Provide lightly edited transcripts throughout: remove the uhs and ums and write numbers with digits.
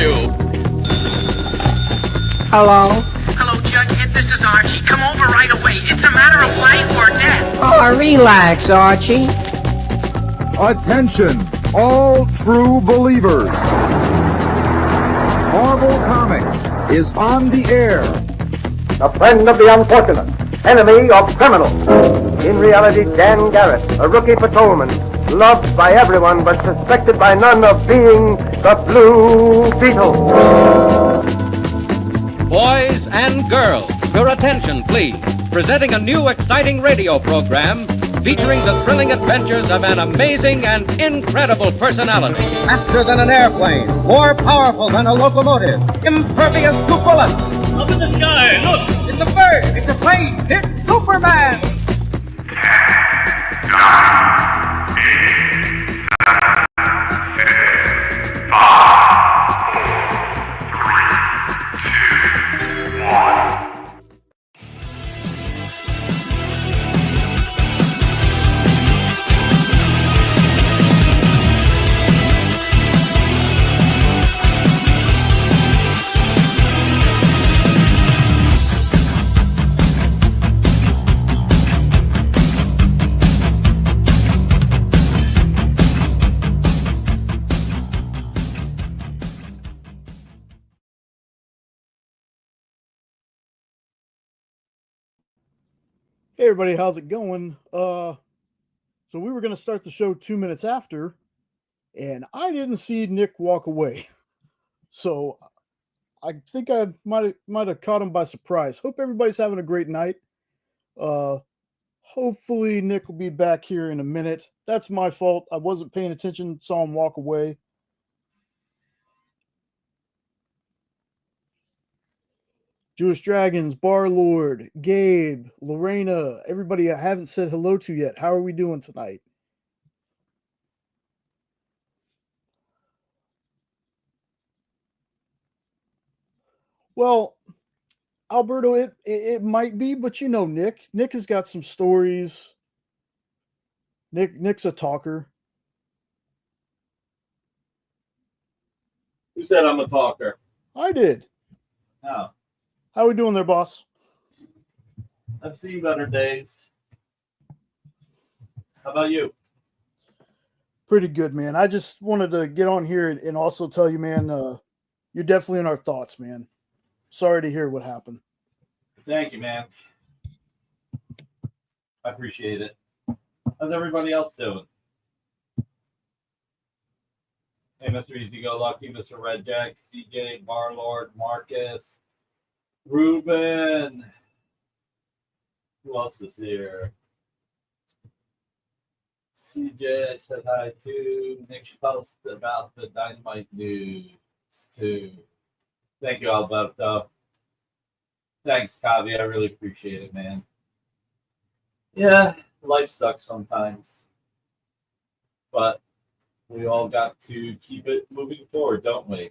you. Hello? Hello, Jughead. This is Archie. Come over right away. It's a matter of life or death. Oh, relax, Archie. Attention, all true believers. Marvel Comics is on the air. The friend of the unfortunate, enemy of criminals. In reality, Dan Garrett, a rookie patrolman, loved by everyone but suspected by none of being the Blue Beetle. Boys and girls, your attention, please. Presenting a new exciting radio program featuring the thrilling adventures of an amazing and incredible personality. Faster than an airplane, more powerful than a locomotive, impervious to bullets. Up in the sky, look! It's a bird, it's a plane, it's Superman! 10, 9, 8, 7, 6, 5, 4, 3, 2, 1. Hey everybody, how's it going? So we were going to start the show 2 minutes after, and I didn't see Nick walk away. So I think I might have caught him by surprise. Hope everybody's having a great night. Hopefully Nick will be back here in a minute. That's my fault. I wasn't paying attention, saw him walk away. Jewish Dragons, Bar Lord, Gabe, Lorena, everybody I haven't said hello to yet. How are we doing tonight? Well, Alberto, it might be, but you know Nick. Nick has got some stories. Nick's a talker. Who said I'm a talker? I did. Oh. How we doing there, boss? I've seen better days. How about you? Pretty good, man. I just wanted to get on here and also tell you, man, you're definitely in our thoughts, man. Sorry to hear what happened. Thank you, man. I appreciate it. How's everybody else doing? Hey, Mr. Easy Go Lucky, Mr. Red Jack, CJ, Barlord, Marcus, Ruben. Who else is here? CJ, I said hi to. Nick should tell us about the Dynamite news too. Thank you, Alberto. Thanks, Kavi. I really appreciate it, man. Yeah, life sucks sometimes. But we all got to keep it moving forward, don't we?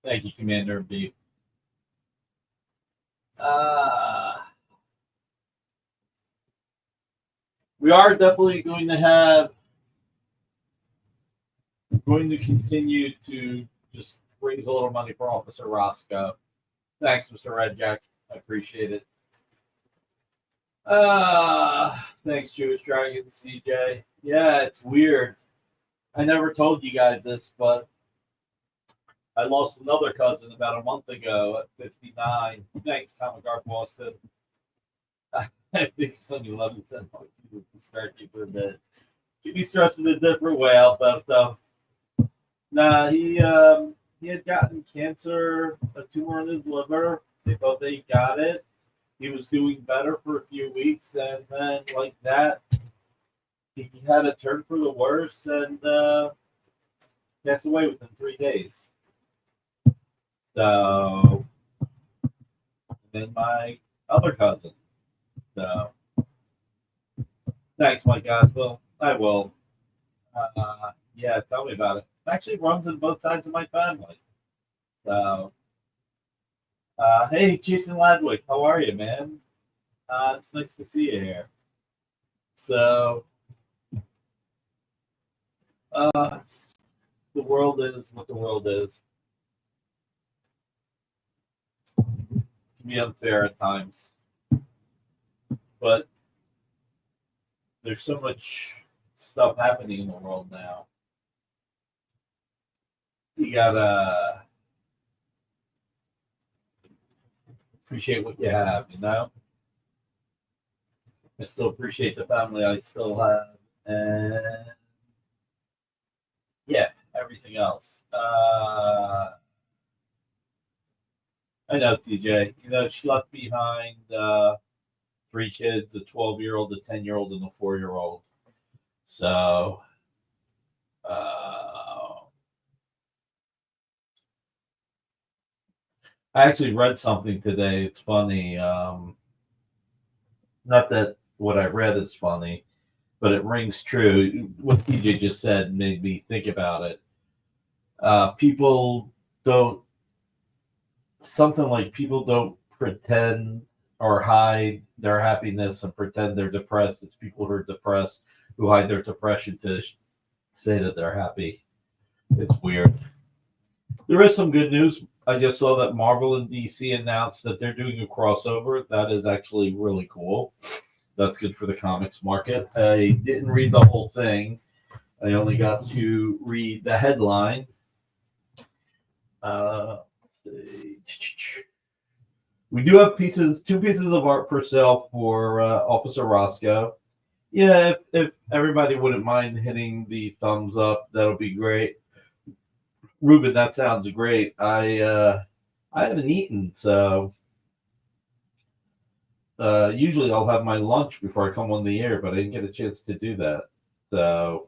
Thank you, Commander B. We are definitely going to continue to just raise a little money for Officer Roscoe. Thanks, Mr. Red Jack. I appreciate it. Thanks, Jewish Dragon, CJ. Yeah, it's weird. I never told you guys this, but I lost another cousin about a month ago at 59. Thanks, Comic Art Boston. I think Sonny Levin said, "Oh, you can start you for a bit." Keep me stressed in a different way, Alberto. Nah, he had gotten cancer, a tumor in his liver. They thought they got it. He was doing better for a few weeks, and then like that, he had a turn for the worse and passed away within 3 days. So, then my other cousin. So, thanks, my God. Well, I will. Yeah, tell me about it. It actually runs in both sides of my family. So, hey, Jason Ladwick, how are you, man? It's nice to see you here. So, the world is what the world is. can be unfair at times, but there's so much stuff happening in the world now. You gotta appreciate what you have, you know? I still appreciate the family I still have, and yeah, everything else. I know, TJ. You know, she left behind 3 kids, a 12-year-old, a 10-year-old, and a 4-year-old. So, I actually read something today. It's funny. Not that what I read is funny, but it rings true. What TJ just said made me think about it. People don't, something like people don't pretend or hide their happiness and pretend they're depressed. It's people who are depressed who hide their depression to say that they're happy. It's weird. There is some good news. I just saw that Marvel and DC announced that they're doing a crossover. That is actually really cool. That's good for the comics market. I didn't read the whole thing. I only got to read the headline. We do have two pieces of art for sale for Officer Roscoe. Yeah, if everybody wouldn't mind hitting the thumbs up, that'll be great. Ruben, that sounds great. I haven't eaten, so usually I'll have my lunch before I come on the air, but I didn't get a chance to do that. So,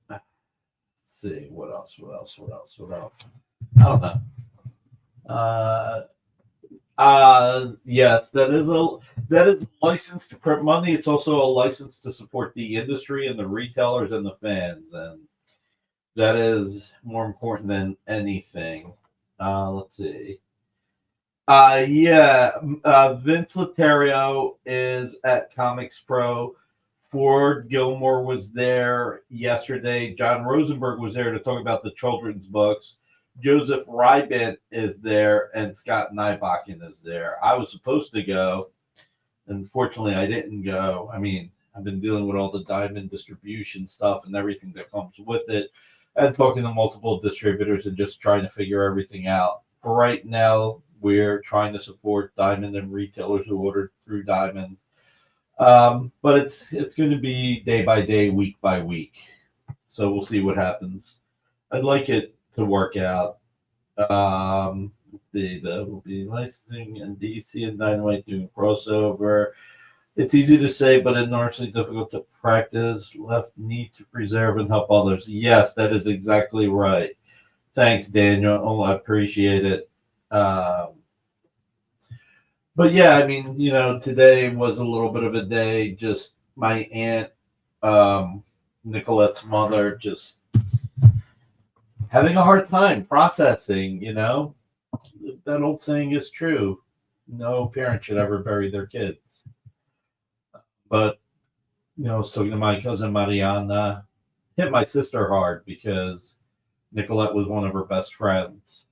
let's see what else. I don't know. Yes, that is a license to print money. It's also a license to support the industry and the retailers and the fans, and that is more important than anything. Let's see. Vince Lothario is at Comics Pro. Ford Gilmore was there yesterday. John Rosenberg was there to talk about the children's books. Joseph Rybant is there, and Scott Nybakken is there. I was supposed to go. Unfortunately, I didn't go. I mean, I've been dealing with all the Diamond distribution stuff and everything that comes with it, and talking to multiple distributors and just trying to figure everything out. For right now, we're trying to support Diamond and retailers who ordered through Diamond. But it's going to be day by day, week by week. So we'll see what happens. I'd like it to work out. That will be licensing and DC and Dynamite doing crossover. It's easy to say, but enormously difficult to practice. Left need to preserve and help others. Yes, that is exactly right. Thanks, Daniel. Oh, I appreciate it. But yeah, I mean, you know, today was a little bit of a day. Just my aunt, Nicolette's mother, just having a hard time processing, you know. That old saying is true. No parent should ever bury their kids. But, you know, I was talking to my cousin Mariana, hit my sister hard because Nicolette was one of her best friends.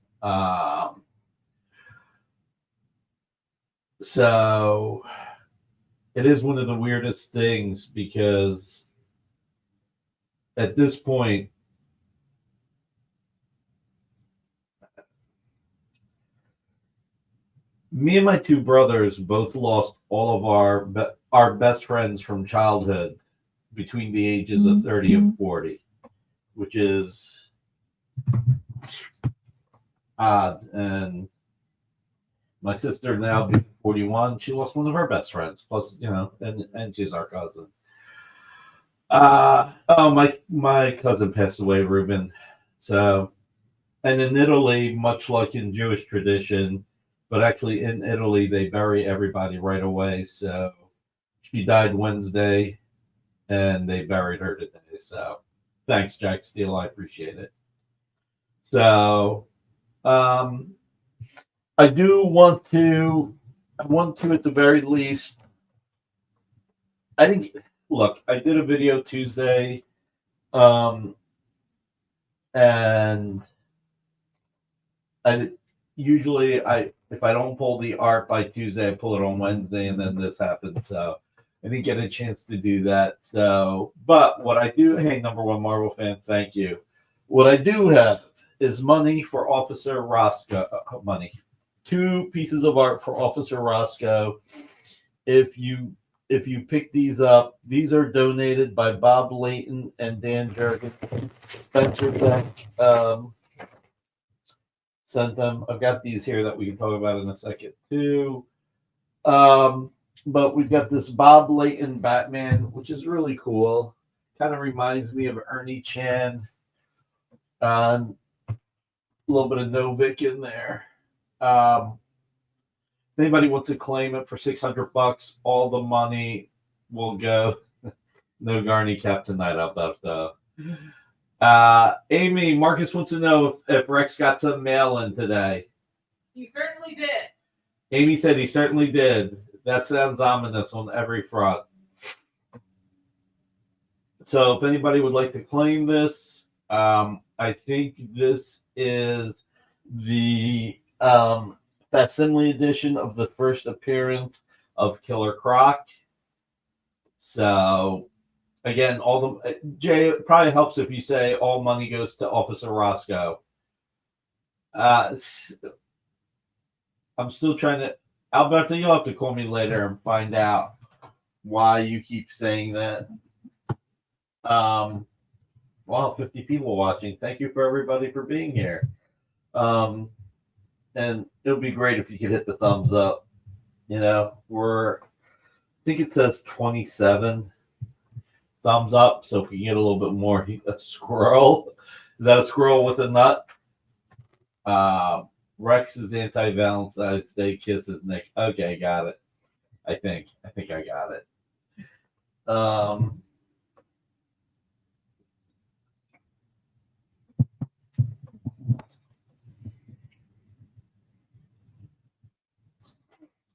So it is one of the weirdest things because at this point, me and my two brothers both lost all of our best friends from childhood between the ages of 30 and 40, which is odd. And my sister now being 41, she lost one of her best friends. Plus, you know, and she's our cousin. My cousin passed away, Ruben. So, and in Italy, much like in Jewish tradition, but actually in Italy, they bury everybody right away. So she died Wednesday, and they buried her today. So thanks, Jack Steele. I appreciate it. So I want to at the very least, I think look, I did a video Tuesday, and usually if I don't pull the art by Tuesday, I pull it on Wednesday, and then this happened, so I didn't get a chance to do that. So, but what I do, hey, number one Marvel fan, thank you. What I do have is money for Officer Roscoe. Money, 2 pieces of art for Officer Roscoe. If you pick these up, these are donated by Bob Layton and Dan Jurgen. Spencer Beck sent them. I've got these here that we can talk about in a second too. But we've got this Bob Layton Batman, which is really cool. Kind of reminds me of Ernie Chan. A little bit of Novik in there. If anybody wants to claim it for $600, all the money will go. No Garney cap tonight, I'll bet though. Amy, Marcus wants to know if Rex got some mail in today. He certainly did. Amy said he certainly did. That sounds ominous on every front. So if anybody would like to claim this, I think this is the facsimile edition of the first appearance of Killer Croc. So again, Jay, it probably helps if you say all money goes to Officer Roscoe. I'm still trying to, Alberto, you'll have to call me later and find out why you keep saying that. Wow, 50 people watching. Thank you for everybody for being here. And it would be great if you could hit the thumbs up. You know, I think it says 27 thumbs up. So if we can get a little bit more, a squirrel. Is that a squirrel with a nut? Rex's anti-Valentine's Day kisses Nick. Okay, got it. I think I got it.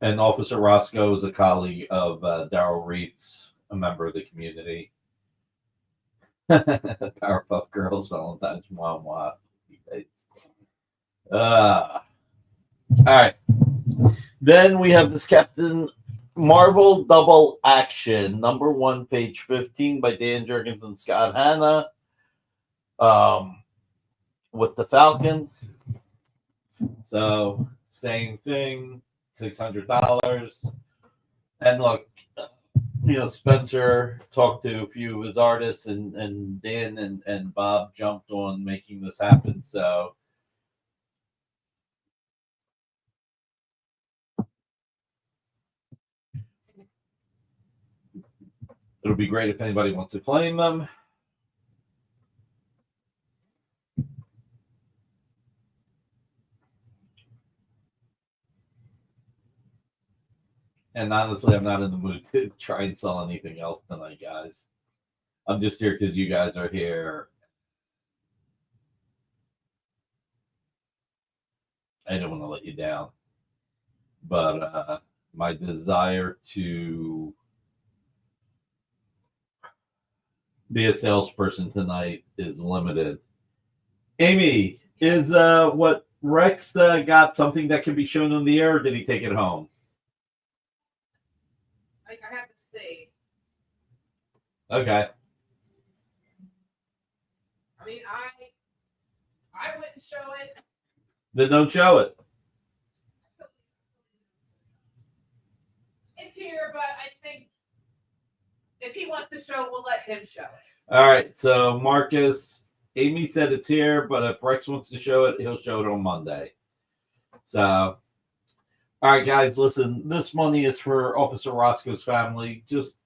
And Officer Roscoe is a colleague of Daryl Reitz, a member of the community. Powerpuff Girls, Valentine's, mwah, mwah. All right. Then we have this Captain Marvel Double Action, #1, page 15 by Dan Jurgens and Scott Hanna, with the Falcon. So same thing, $600. And look, Spencer talked to a few of his artists, and Dan and Bob jumped on making this happen. So it'll be great if anybody wants to claim them. And honestly, I'm not in the mood to try and sell anything else tonight, guys. I'm just here because you guys are here. I don't want to let you down. But my desire to be a salesperson tonight is limited. Amy, is what Rex got something that can be shown on the air, or did he take it home? I have to see. Okay. I mean, I wouldn't show it. Then don't show it. It's here, but I think if he wants to show it, we'll let him show it. All right. So Marcus, Amy said it's here, but if Rex wants to show it, he'll show it on Monday. So, all right, guys, listen, this money is for Officer Roscoe's family. Just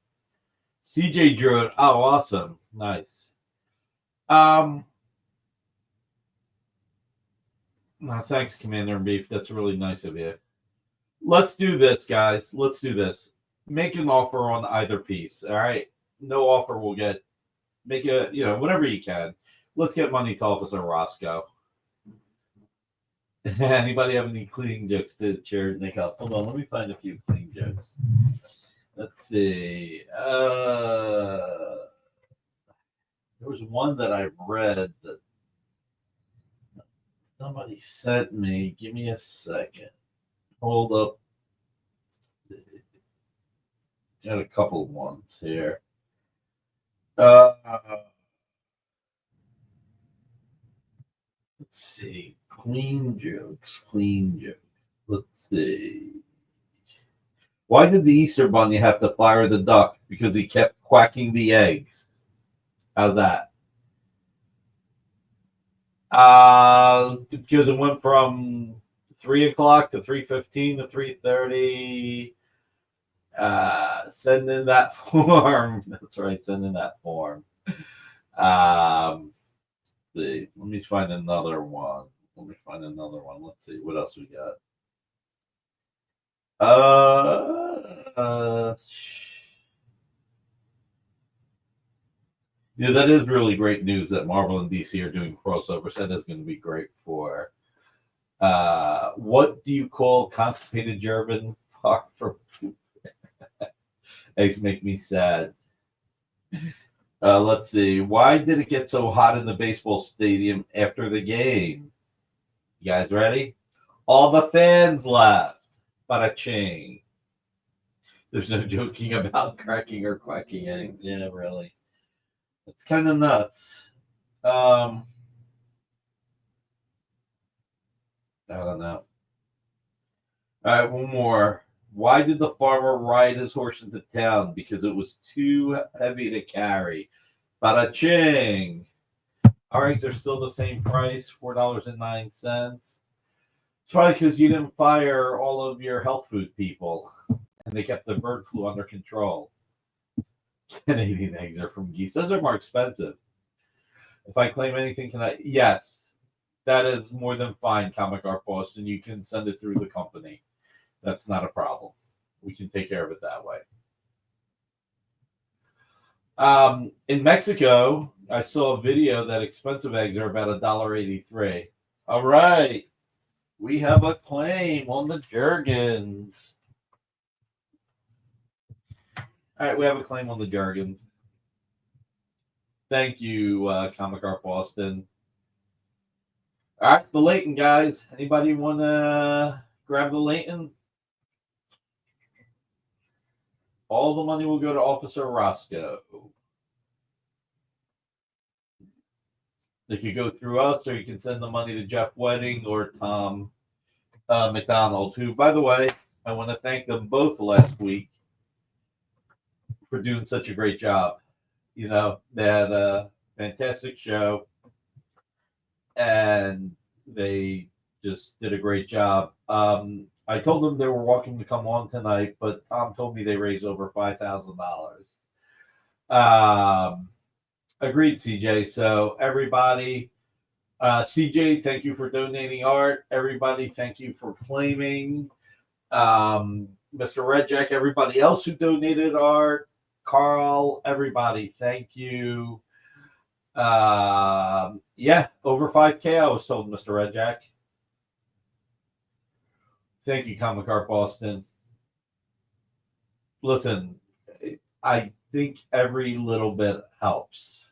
CJ drew it. Oh, awesome. Nice. Thanks, Commander in Beef. That's really nice of you. Let's do this, guys. Let's do this. Make an offer on either piece. All right. No offer will get. Make a, whatever you can. Let's get money to Officer Roscoe. Anybody have any clean jokes to cheer Nick up? Hold on, let me find a few clean jokes. Let's see. There was one that I read that somebody sent me. Give me a second. Hold up. Got a couple ones here. Let's see. Clean jokes. Let's see. Why did the Easter Bunny have to fire the duck? Because he kept quacking the eggs. How's that? Because it went from 3 o'clock to 3:15 to 3:30. Send in that form. That's right, send in that form. Let's see. Let me find another one. Let's see what else we got. Yeah, that is really great news that Marvel and DC are doing crossovers. That is going to be great for. What do you call constipated German? For eggs make me sad. Let's see. Why did it get so hot in the baseball stadium after the game? You guys ready? All the fans left. Bada ching. There's no joking about cracking or quacking eggs. Yeah, really. It's kind of nuts. I don't know. All right, one more. Why did the farmer ride his horse into town? Because it was too heavy to carry. Bada ching. Our eggs are still the same price, $4.09. It's probably because you didn't fire all of your health food people and they kept the bird flu under control. Canadian eggs are from geese. Those are more expensive. If I claim anything tonight, yes, that is more than fine, Comic Art Boston. You can send it through the company. That's not a problem. We can take care of it that way. In Mexico, I saw a video that expensive eggs are about $1.83. All right. We have a claim on the Jergens. All right, we have a claim on the Jergens. Thank you, Comic Art Boston. All right, the Leighton guys. Anybody want to grab the Leighton? All the money will go to Officer Roscoe. They could go through us, or you can send the money to Jeff Wedding or Tom McDonald, who, by the way, I want to thank them both last week for doing such a great job. You know, they had a fantastic show, and they just did a great job. I told them they were welcome to come on tonight, but Tom told me they raised over $5,000. Agreed, CJ. So everybody, CJ, thank you for donating art. Everybody, thank you for claiming. Mr. Redjack, everybody else who donated art. Carl, everybody, thank you. Yeah, over 5K, I was told, Mr. Redjack. Thank you, Comic Art Boston. Listen, I think every little bit helps.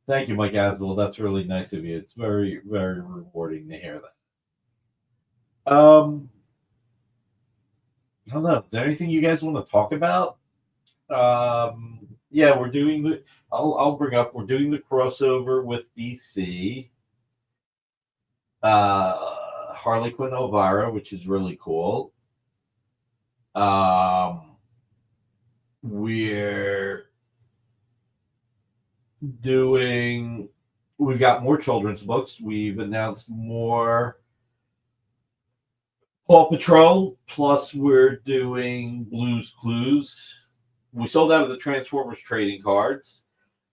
Thank you, Mike Aswell. That's really nice of you. It's very, very rewarding to hear that. I don't know. Is there anything you guys want to talk about? Yeah, we're doing the. I'll bring up. We're doing the crossover with DC. Harley Quinn Elvira, which is really cool. We're doing. We've got more children's books. We've announced more Paw Patrol. Plus, we're doing Blue's Clues. We sold out of the Transformers trading cards,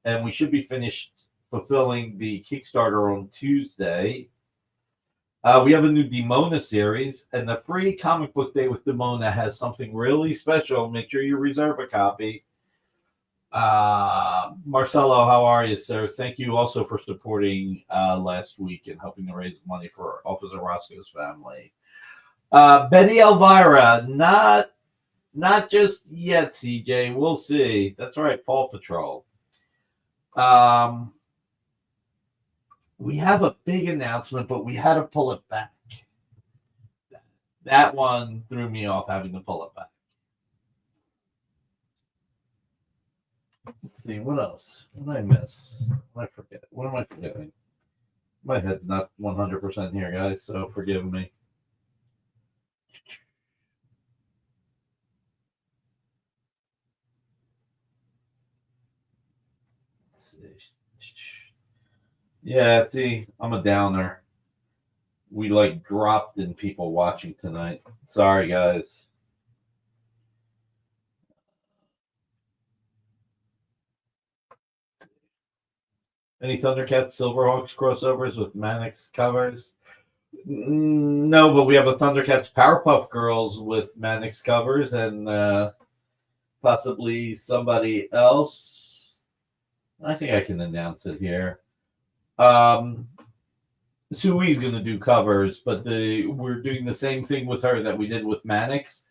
and we should be finished fulfilling the Kickstarter on Tuesday. We have a new Demona series, and the free comic book day with Demona has something really special. Make sure you reserve a copy. Marcelo, how are you, sir? Thank you also for supporting last week and helping to raise money for Officer Roscoe's family. Betty Elvira, not Not just yet, CJ. We'll see. That's right, Paw Patrol. We have a big announcement, but we had to pull it back. That one threw me off having to pull it back. Let's see, what else? What did I miss? What did I forget? What am I forgetting? My head's not 100% here, guys, so forgive me. Let's see. Yeah, see, I'm a downer. We like dropped in people watching tonight. Sorry, guys. Any Thundercats Silverhawks crossovers with Mannix covers? No, but we have a Thundercats Powerpuff Girls with Mannix covers and possibly somebody else. I think I can announce it here. Sui's going to do covers, but we're doing the same thing with her that we did with Mannix,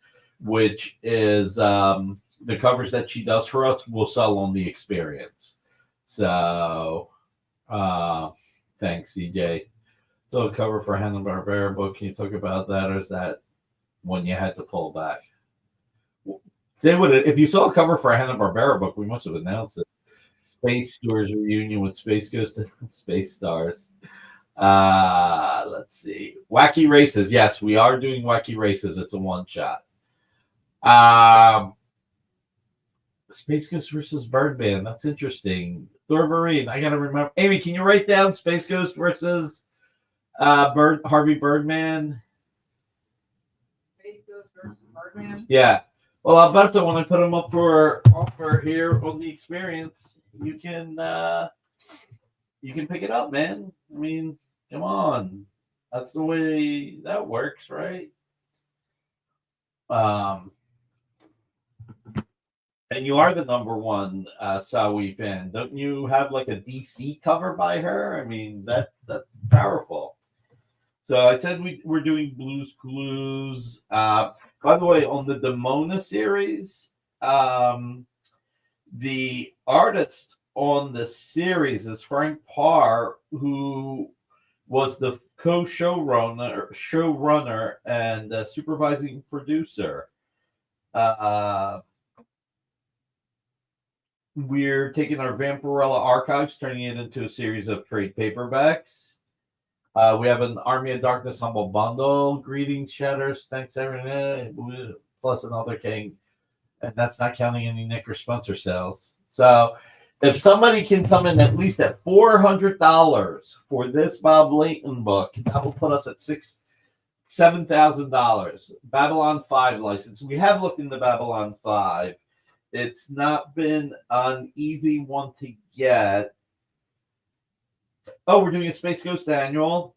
which is the covers that she does for us will sell on the experience. So, thanks, CJ. So, a cover for Hanna-Barbera book. Can you talk about that, or is that one you had to pull back? If you saw a cover for a Hanna-Barbera book, we must have announced it. Space Tours reunion with Space Ghost and Space Stars. Let's see. Wacky Races. Yes, we are doing Wacky Races. It's a one-shot. Space Ghost versus Birdman. That's interesting. Thorverine. I gotta remember. Amy, can you write down Space Ghost versus Harvey Birdman? Space Ghost versus Birdman? Yeah. Well, Alberto, when I put him up for offer here on the experience, you can pick it up, man. I mean, come on. That's the way that works, right? And you are the number one Sawi fan. Don't you have like a DC cover by her? I mean, that's powerful. So I said we're doing Blues Clues. By the way, on the Demona series, the artist on the series is Frank Parr, who was the showrunner and supervising producer. We're taking our Vampirella archives, turning it into a series of trade paperbacks. We have an Army of Darkness Humble Bundle. Greetings, Shatters. Thanks, everyone. Plus another king. And that's not counting any Nick or Spencer sales. So if somebody can come in at least at $400 for this Bob Layton book, that will put us at $7,000. Babylon 5 license. We have looked into Babylon 5. It's not been an easy one to get. Oh, we're doing a Space Ghost annual.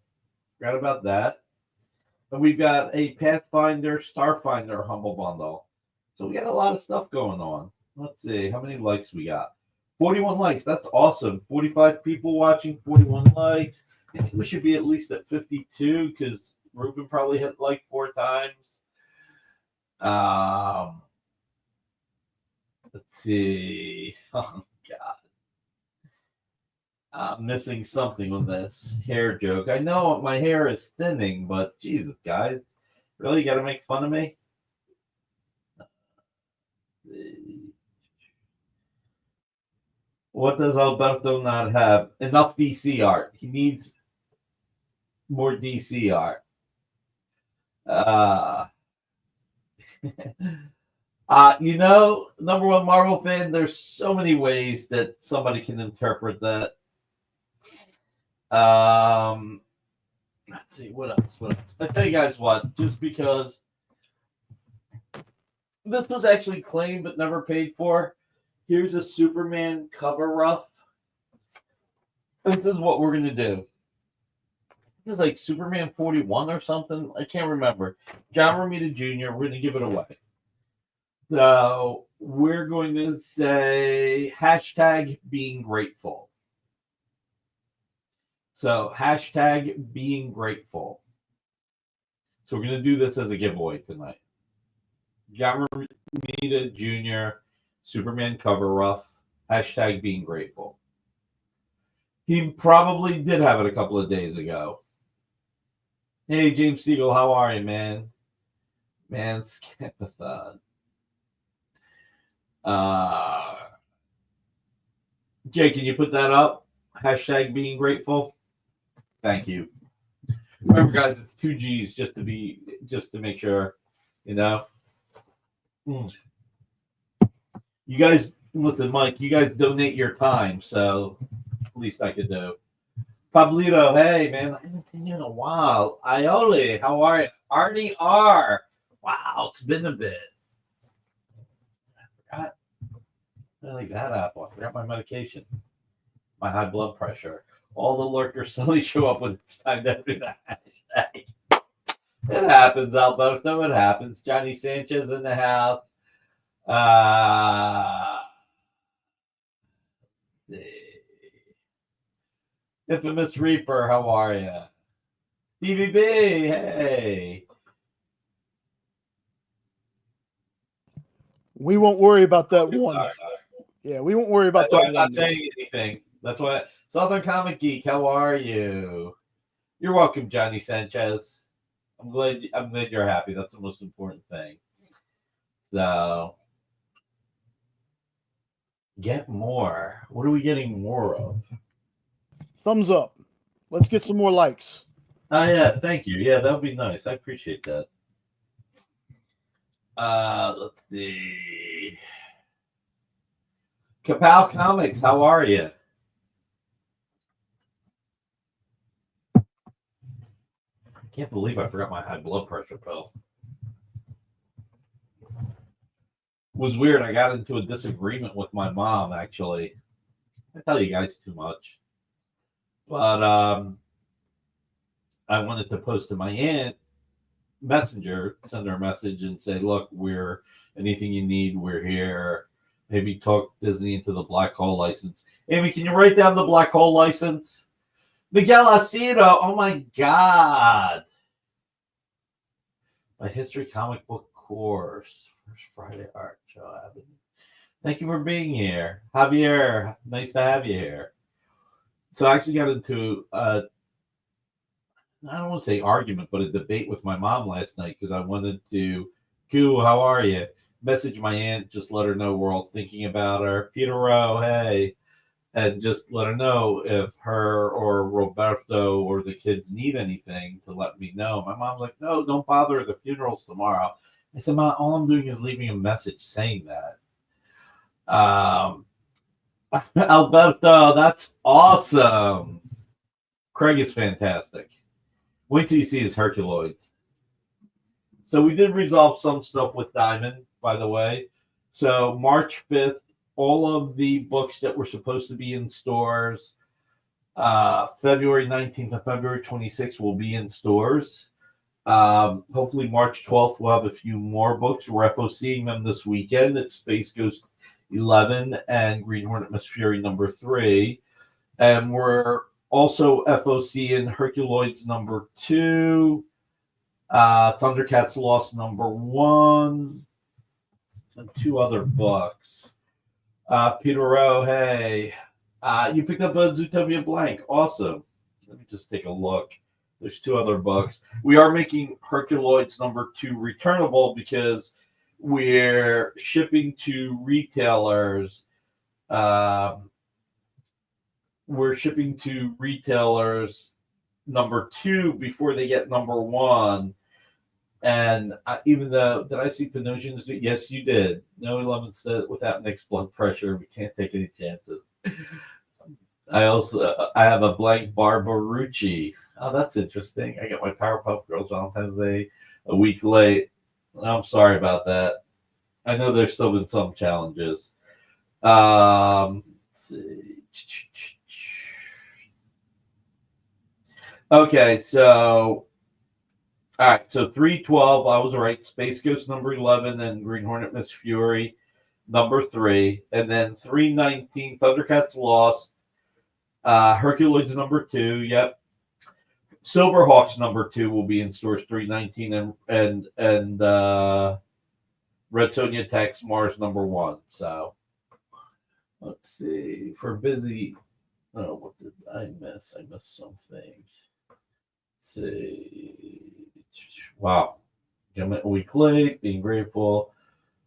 Forgot about that. And we've got a Pathfinder Starfinder Humble Bundle. So we got a lot of stuff going on. Let's see how many likes we got. 41 likes. That's awesome. 45 people watching, 41 likes. I think we should be at least at 52 because Ruben probably hit like 4 times. Let's see. Oh, God. I'm missing something with this hair joke. I know my hair is thinning, but Jesus, guys. Really got to make fun of me? What does Alberto not have? Enough DC art. He needs more DC art. Number one Marvel fan, there's so many ways that somebody can interpret that. Let's see, what else? I tell you guys what, just because this was actually claimed but never paid for, here's a Superman cover rough. This is what we're going to do. It's like Superman 41 or something. I can't remember. John Romita Jr., we're going to give it away. So we're going to say hashtag being grateful. So hashtag being grateful. So we're going to do this as a giveaway tonight. John Romita Jr., Superman cover rough, hashtag being grateful. He probably did have it a couple of days ago. Hey, James Siegel, how are you, man? Man, Scampathon. Jay, can you put that up? Hashtag being grateful. Thank you. Remember, guys, it's 2 G's just to make sure, you know. You guys, listen, Mike, you guys donate your time, so at least I could do. Pablito, hey, man, I haven't seen you in a while. Iole, how are you? Arnie R. Wow, it's been a bit. I forgot. I like that apple. I forgot my medication. My high blood pressure. All the lurkers suddenly show up when it's time to do that hashtag. It happens, Alberto. It happens. Johnny Sanchez in the house. Infamous Reaper, how are you? DVB, hey. We won't worry about that one. Yeah, we won't worry about that. I'm not saying anything. That's why. Southern Comic Geek, how are you? You're welcome, Johnny Sanchez. I'm glad you're happy. That's the most important thing. So, get more. What are we getting more of? Thumbs up. Let's get some more likes. Oh yeah, thank you. Yeah, that would be nice. I appreciate that. Let's see. Kapow Comics, how are you? I can't believe I forgot my high blood pressure pill. It was weird. I got into a disagreement with my mom, actually. I tell you guys too much. But I wanted to post to my aunt Messenger, send her a message and say, look, we're anything you need, we're here. Maybe talk Disney into the black hole license. Amy, can you write down the black hole license? Miguel Acedo, oh my God. My history comic book course. First Friday art show. Thank you for being here. Javier, nice to have you here. So I actually got into I don't want to say argument, but a debate with my mom last night because I wanted to, Goo, how are you? Message my aunt, just let her know we're all thinking about her. Peter Rowe, hey. And just let her know if her or Roberto or the kids need anything to let me know. My mom's like, no, don't bother. The funeral's tomorrow. I said, Mom, all I'm doing is leaving a message saying that. Alberto, that's awesome. Craig is fantastic. Wait till you see his Herculoids. So we did resolve some stuff with Diamond, by the way. So March 5th, all of the books that were supposed to be in stores, February 19th and February 26th will be in stores. Hopefully March 12th we'll have a few more books. We're FOCing them this weekend. It's Space Ghost 11 and Green Hornet Miss Fury number 3. And we're also FOC in Herculoids number 2, Thundercats Lost number 1, and 2 other books. Peter Rowe, hey. You picked up a Zootopia blank. Awesome. Let me just take a look. There's 2 other books. We are making Herculoids number 2 returnable because we're shipping to retailers. We're shipping to retailers number 2 before they get number 1. And even though, did I see Pinocchio's? Yes, you did. No 11 said without Nick's blood pressure, we can't take any chances. I have a blank Barbarucci. Oh, that's interesting. I got my Powerpuff Girls Valentine's Day a week late. I'm sorry about that. I know there's still been some challenges. Let's see. Okay, so all right, so 312, I was right. Space Ghost number 11 and Green Hornet Miss Fury number 3. And then 319, Thundercats Lost, Herculoids number 2, yep. Silverhawks number 2 will be in stores 319 and Red Sonja text Mars #1. So let's see. For busy. Oh, what did I miss? I missed something. Let's see. Wow. Coming a week late, being grateful.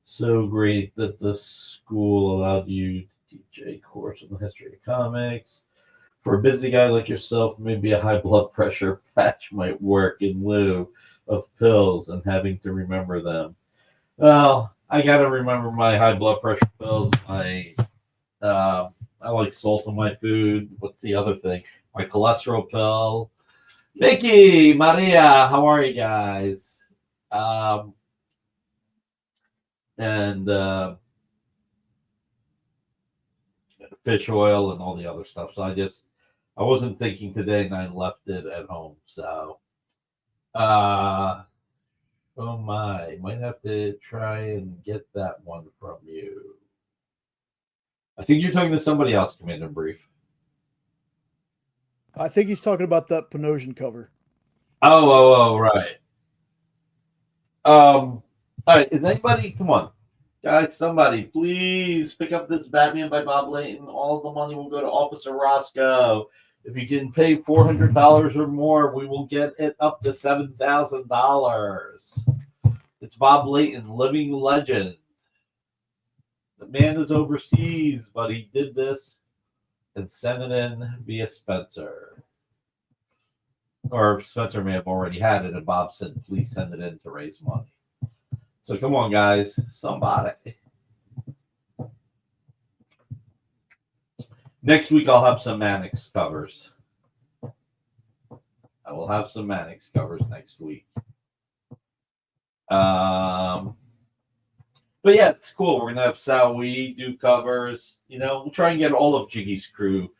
So great that the school allowed you to teach a course in the history of comics. For a busy guy like yourself, maybe a high blood pressure patch might work in lieu of pills and having to remember them. Well, I got to remember my high blood pressure pills. I like salt in my food. What's the other thing? My cholesterol pill. Mickey, Maria, how are you guys? And fish oil and all the other stuff. So I wasn't thinking today, and I left it at home. So, oh my, might have to try and get that one from you. I think you're talking to somebody else, Commander Brief. I think he's talking about that Panosian cover. Oh, right. All right. Is anybody? Come on, guys! Somebody, please pick up this Batman by Bob Layton. All the money will go to Officer Roscoe. If you can pay $400 or more, we will get it up to $7,000. It's Bob Layton, living legend. The man is overseas, but he did this and sent it in via Spencer. Or Spencer may have already had it, and Bob said, please send it in to raise money. So come on, guys. Somebody. Next week, I'll have some Mannix covers. I will have some Mannix covers next week. But yeah, it's cool. We're going to have Sawi do covers. We'll try and get all of Jiggy's crew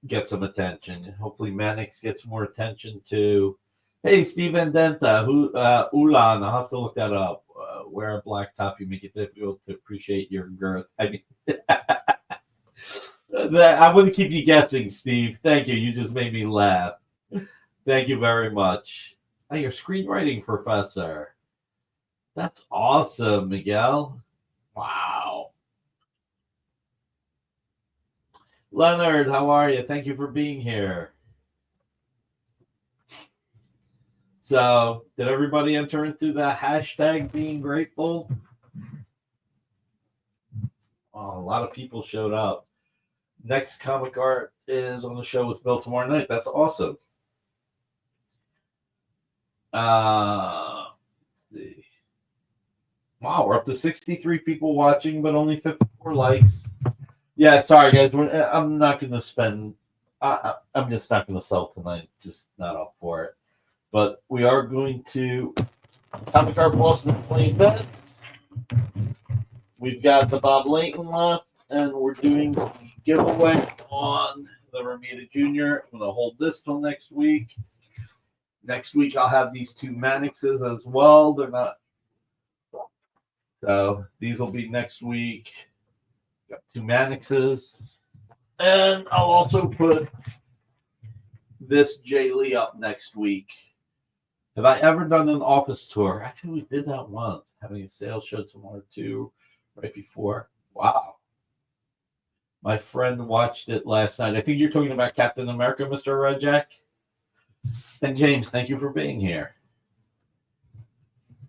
get some attention. Hopefully Mannix gets more attention too. Hey, Steve Vendenta, Ulan, I'll have to look that up. Wear a black top, you make it difficult to appreciate your girth. I mean, I wouldn't keep you guessing, Steve. Thank you. You just made me laugh. Thank you very much. Hey, your screenwriting professor. That's awesome, Miguel. Wow. Leonard, how are you? Thank you for being here. So, did everybody enter into the hashtag being grateful? Oh, a lot of people showed up. Next comic art is on the show with Bill tomorrow night. That's awesome. Let's see. Wow, we're up to 63 people watching, but only 54 likes. Yeah, sorry guys. I'm not going to spend. I'm just not going to sell tonight. Just not up for it. But we are going to Comic Art Boston playing bets. We've got the Bob Layton left, and we're doing the giveaway on the Romita Jr. I'm going to hold this till next week. Next week I'll have these two Mannixes as well. They're not. So these will be next week. Got two Mannixes. And I'll also put this Jay Lee up next week. Have I ever done an office tour? Actually, we did that once. Having a sales show tomorrow too, right before. Wow. My friend watched it last night. I think you're talking about Captain America, Mr. Red Jack. And James, thank you for being here.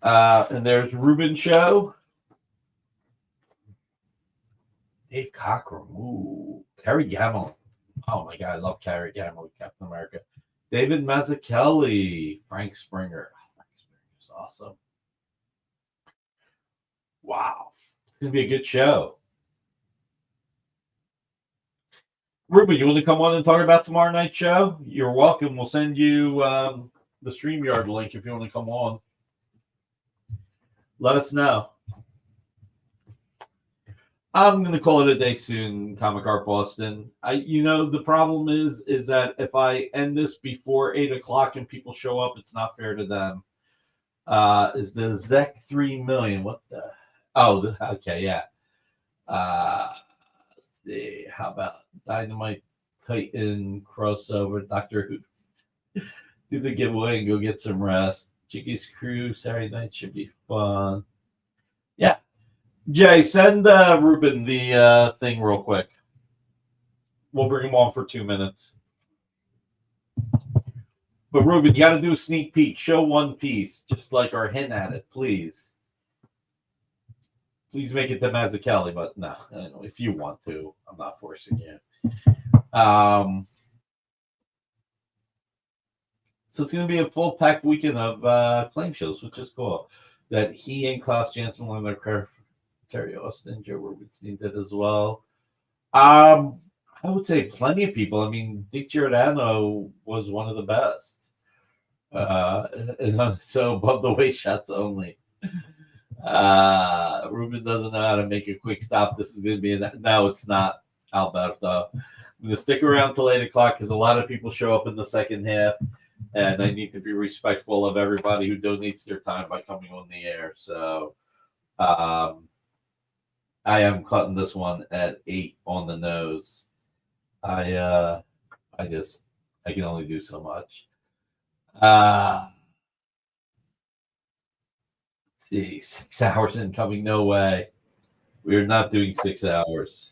And there's Ruben Show. Dave Cockrum. Ooh. Carrie Gamble. Oh my God, I love Carrie Gamble, Captain America. David Mazzucchelli. Frank Springer. Oh, Frank Springer's awesome. Wow. It's going to be a good show. Ruben, you want to come on and talk about tomorrow night's show? You're welcome. We'll send you the StreamYard link if you want to come on. Let us know. I'm going to call it a day soon, Comic Art Boston. The problem is that if I end this before 8 o'clock and people show up, it's not fair to them. Is the Zek 3 million? What the? Oh, okay, yeah. Let's see. How about Dynamite Titan crossover? Doctor Who. Do the giveaway and go get some rest. Chicky's Crew Saturday night should be fun. Yeah. Jay, send Ruben the thing real quick. We'll bring him on for 2 minutes. But Ruben, you got to do a sneak peek. Show one piece, just like or hint at it, please. Please make it to Mazzucchelli, but no, I don't know, if you want to, I'm not forcing you. So it's going to be a full packed weekend of claim shows, which is cool. That he and Klaus Janson, Leonard Terry Austin, Joe Rubenstein did as well. I would say plenty of people. I mean, Dick Giordano was one of the best. And so above the weight shots only. Ruben doesn't know how to make a quick stop. This is going to be no, it's not, Alberto. I'm going to stick around till 8 o'clock because a lot of people show up in the second half, and I need to be respectful of everybody who donates their time by coming on the air. So, I am cutting this one at 8 on the nose. I can only do so much. Let's see, 6 hours incoming. No way. We are not doing 6 hours.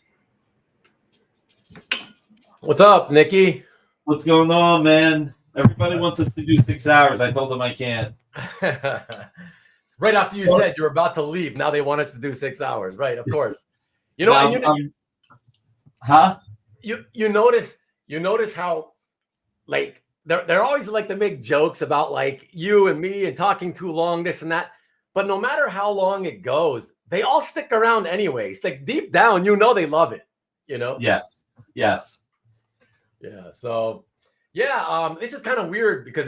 What's up, Nikki? What's going on, man? Everybody wants us to do 6 hours. I told them I can't. Right after you said you were about to leave, now they want us to do 6 hours. Right, of course. You know, you notice how like they're always like to make jokes about like you and me and talking too long, this and that. But no matter how long it goes, they all stick around anyways. Like deep down, you know they love it. You know? Yes. Yeah. So this is kind of weird because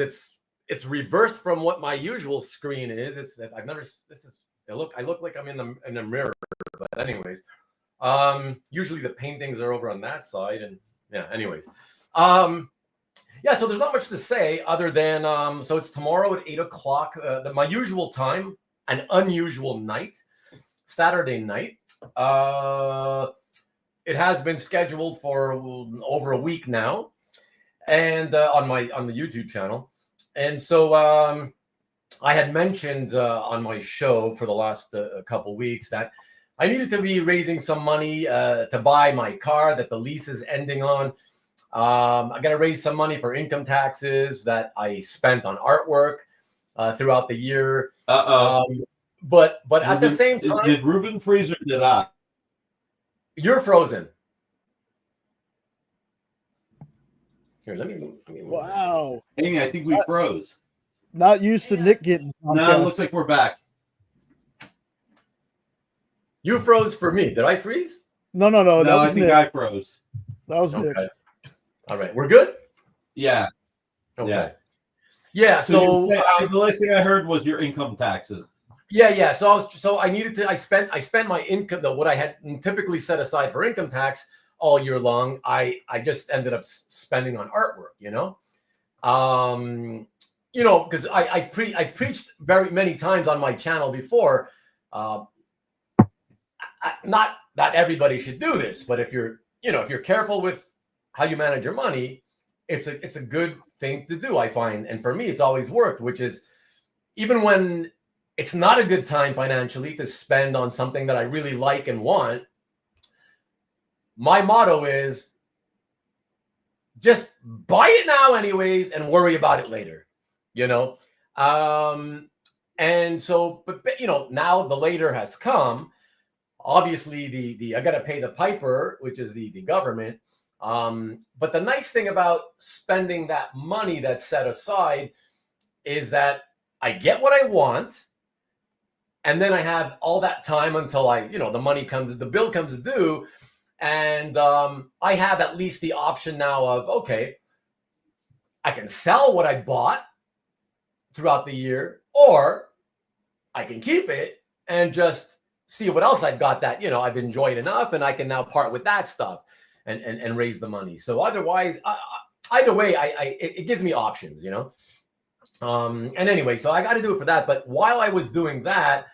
it's reversed from what my usual screen is. I look like I'm in the mirror, but anyways. Usually the paintings are over on that side, and anyways. So there's not much to say other than so it's tomorrow at 8 o'clock, my usual time, an unusual night, Saturday night. It has been scheduled for over a week now, and on the YouTube channel. And so I had mentioned on my show for the last couple weeks that I needed to be raising some money to buy my car that the lease is ending on. I got to raise some money for income taxes that I spent on artwork throughout the year. But at the same time, did Ruben freeze or did I? You're frozen. Here, let me Wow. Amy, I think we froze. Not used to Nick getting. No, it looks like we're back. You froze for me. Did I freeze? No. That was I think Nick. I froze. That was Nick. All right, we're good. Yeah. Okay. Yeah. So the last thing I heard was your income taxes. Yeah. So I needed to. I spent my income, what I had typically set aside for income tax all year long. I just ended up spending on artwork. Because I've preached very many times on my channel before. Not that everybody should do this, but if you're careful with how you manage your money, it's a good thing to do, I find. And for me, it's always worked, which is even when it's not a good time financially to spend on something that I really like and want, my motto is just buy it now anyways and worry about it later, And so, but now the later has come. Obviously, the I got to pay the piper, which is the government. But the nice thing about spending that money that's set aside is that I get what I want, and then I have all that time until the bill comes due, and I have at least the option now of, okay, I can sell what I bought throughout the year, or I can keep it and just see what else I've got that, I've enjoyed enough, and I can now part with that stuff and raise the money. So otherwise, either way, it gives me options, And anyway, so I got to do it for that. But while I was doing that,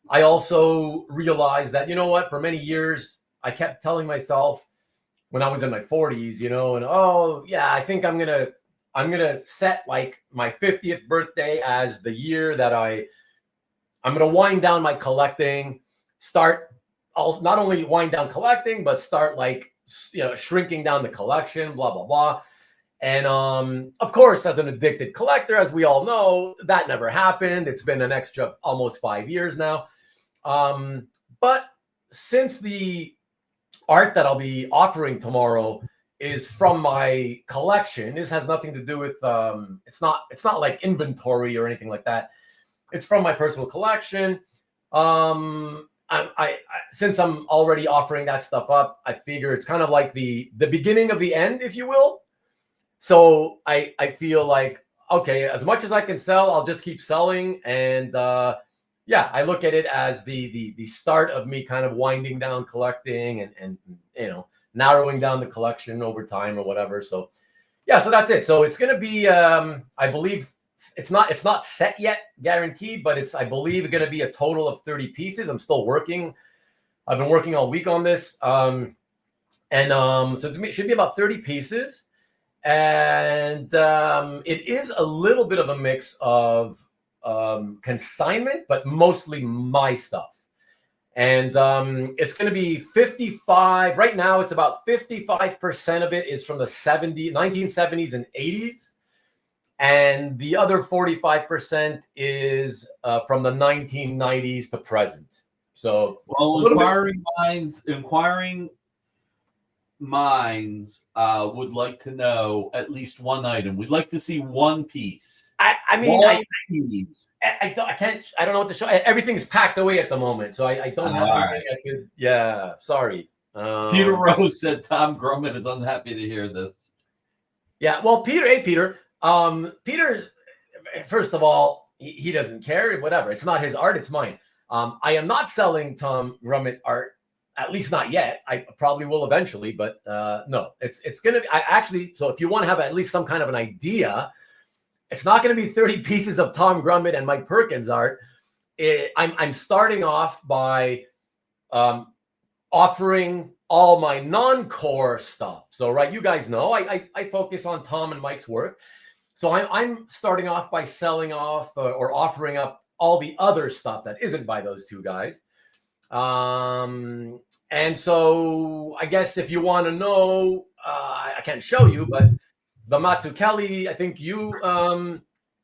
I also realized that, for many years, I kept telling myself when I was in my 40s, I think I'm going to set like my 50th birthday as the year that I'm going to wind down my collecting. start not only wind down collecting, but start shrinking down the collection, blah, blah, blah. And of course, as an addicted collector, as we all know, that never happened. It's been an extra almost 5 years now. But since the art that I'll be offering tomorrow is from my collection, this has nothing to do with it's not like inventory or anything like that. It's from my personal collection. I since I'm already offering that stuff up, I figure it's kind of like the beginning of the end, if you will. So I feel like, okay, as much as I can sell, I'll just keep selling. And I look at it as the start of me kind of winding down collecting and narrowing down the collection over time or whatever. So so that's it. So it's going to be, I believe it's not set yet, guaranteed, but I believe going to be a total of 30 pieces. I'm still working. I've been working all week on this. So it should be about 30 pieces. And it is a little bit of a mix of consignment, but mostly my stuff. And it's going to be 55. Right now, it's about 55% of it is from the 1970s and 80s. And the other 45% is from the 1990s to present. So, inquiring minds would like to know at least one item. We'd like to see one piece. I don't know what to show. Everything's packed away at the moment, so I don't have anything I could. Yeah, sorry. Peter Rose said Tom Grummett is unhappy to hear this. Yeah, well, Peter, Peter, first of all, he doesn't care. Whatever. It's not his art. It's mine. I am not selling Tom Grummett art. At least not yet. I probably will eventually, but no, it's going to be, so if you want to have at least some kind of an idea, it's not going to be 30 pieces of Tom Grummett and Mike Perkins art. I'm starting off by offering all my non-core stuff. So, right, you guys know, I focus on Tom and Mike's work. So I'm starting off by selling off or offering up all the other stuff that isn't by those two guys. And so I guess if you want to know, I can't show you, but the Matsukeli, I think you,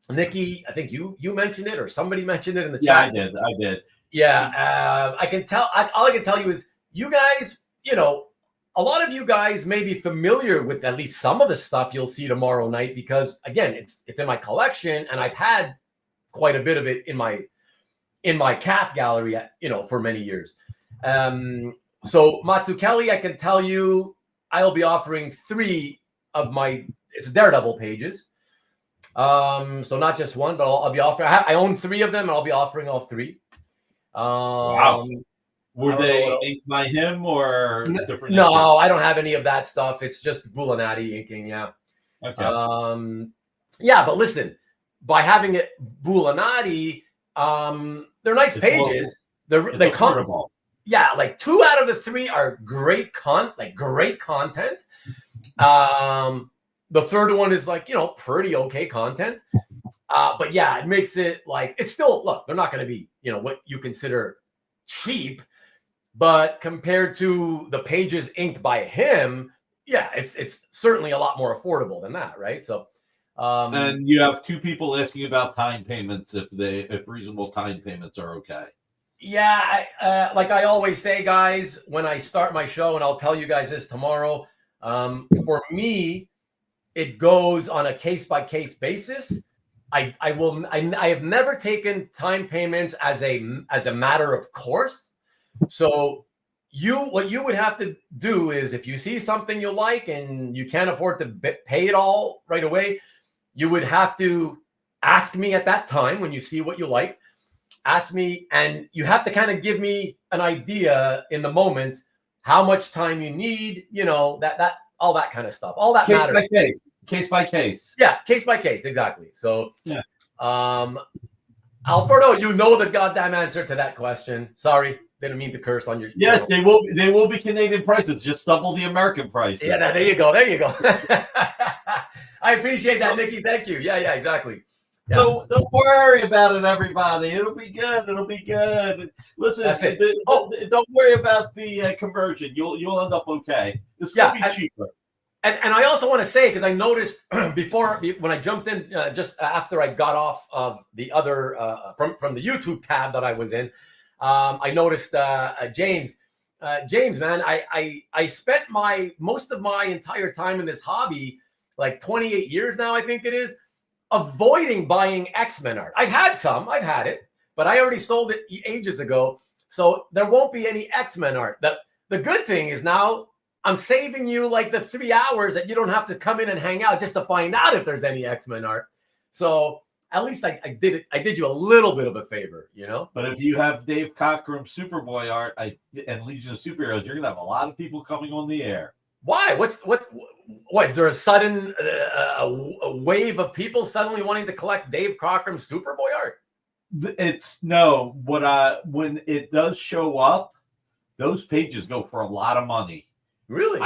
Nikki, I think you mentioned it or somebody mentioned it in the chat. Yeah, I did. Yeah. I can tell, all I can tell you is you guys, a lot of you guys may be familiar with at least some of the stuff you'll see tomorrow night, because again, it's in my collection and I've had quite a bit of it in my calf gallery, for many years. So Matsukeli, I can tell you, I'll be offering 3 of it's Daredevil pages. So not just one, but I'll be offering, I own 3 of them and I'll be offering all 3. Wow. Were they inked by him or different? No, I don't have any of that stuff. It's just Bulanati inking. Yeah. Okay. Yeah, but listen, by having it Bulanati, they're nice pages. They're comfortable. Yeah, like 2 out of the 3 are great content. The third one is pretty okay content. But yeah, it makes it it's still, look, they're not going to be, what you consider cheap, but compared to the pages inked by him, yeah, it's certainly a lot more affordable than that, right? So, and you have 2 people asking about time payments, if reasonable time payments are okay. Yeah, like I always say, guys, when I start my show, and I'll tell you guys this tomorrow, for me, it goes on a case-by-case basis. I have never taken time payments as a matter of course. So what you would have to do is, if you see something you like and you can't afford to pay it all right away, you would have to ask me at that time when you see what you like. Ask me, and you have to kind of give me an idea in the moment how much time you need, that all that kind of stuff. All that matters. Case by case. Yeah, case by case, exactly. So, yeah. Alberto, you know the goddamn answer to that question. Sorry, didn't mean to curse on your. Yes, they will be Canadian prices, just double the American prices. Yeah, there you go. I appreciate that, Nikki. Thank you. Yeah, exactly. Yeah. Don't worry about it, everybody. It'll be good. It'll be good. Listen, That's it. don't worry about the conversion. You'll end up okay. It's gonna be cheaper. And I also want to say, because I noticed when I jumped in just after I got off of the other from the YouTube tab that I was in, I noticed James. James, man, I spent most of my entire time in this hobby, like 28 years now, I think it is, avoiding buying X-Men art. I've had it, but I already sold it ages ago. So there won't be any X-Men art. The good thing is now I'm saving you like the 3 hours that you don't have to come in and hang out just to find out if there's any X-Men art. So at least I did you a little bit of a favor, you know. But if you have Dave Cockrum Superboy art and Legion of Superheroes, you're gonna have a lot of people coming on the air. Why? What is there a sudden a wave of people suddenly wanting to collect Dave Cockrum Superboy art? When it does show up, those pages go for a lot of money. Really?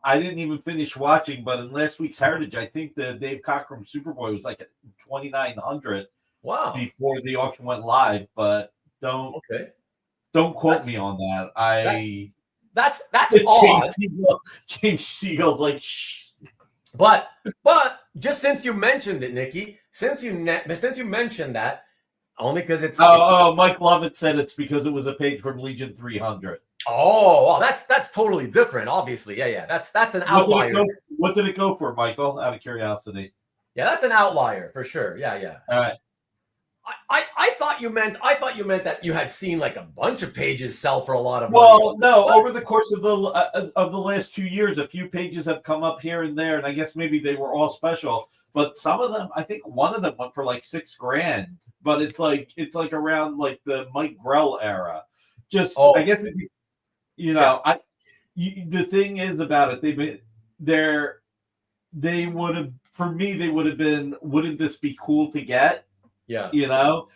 I didn't even finish watching, but in last week's Heritage, I think the Dave Cockrum Superboy was like at $2,900. Wow! Before the auction went live, but don't quote me on that. That's odd. James Siegel's like, shh. But just since you mentioned it, Nikki, since you mentioned that, only because it's Mike Lovett said it's because it was a page from Legion 300. Oh, well, that's totally different. Obviously, yeah. That's an outlier. What did it go for, Michael? Out of curiosity. Yeah, that's an outlier for sure. Yeah. All right. I thought you meant that you had seen like a bunch of pages sell for a lot of money. Well, no, over the course of the last 2 years, a few pages have come up here and there, and I guess maybe they were all special. But some of them, I think one of them went for like $6,000. But it's like around like the Mike Grell era. I guess the thing is about it, they would have, for me, they would have been, wouldn't this be cool to get? Yeah. You know,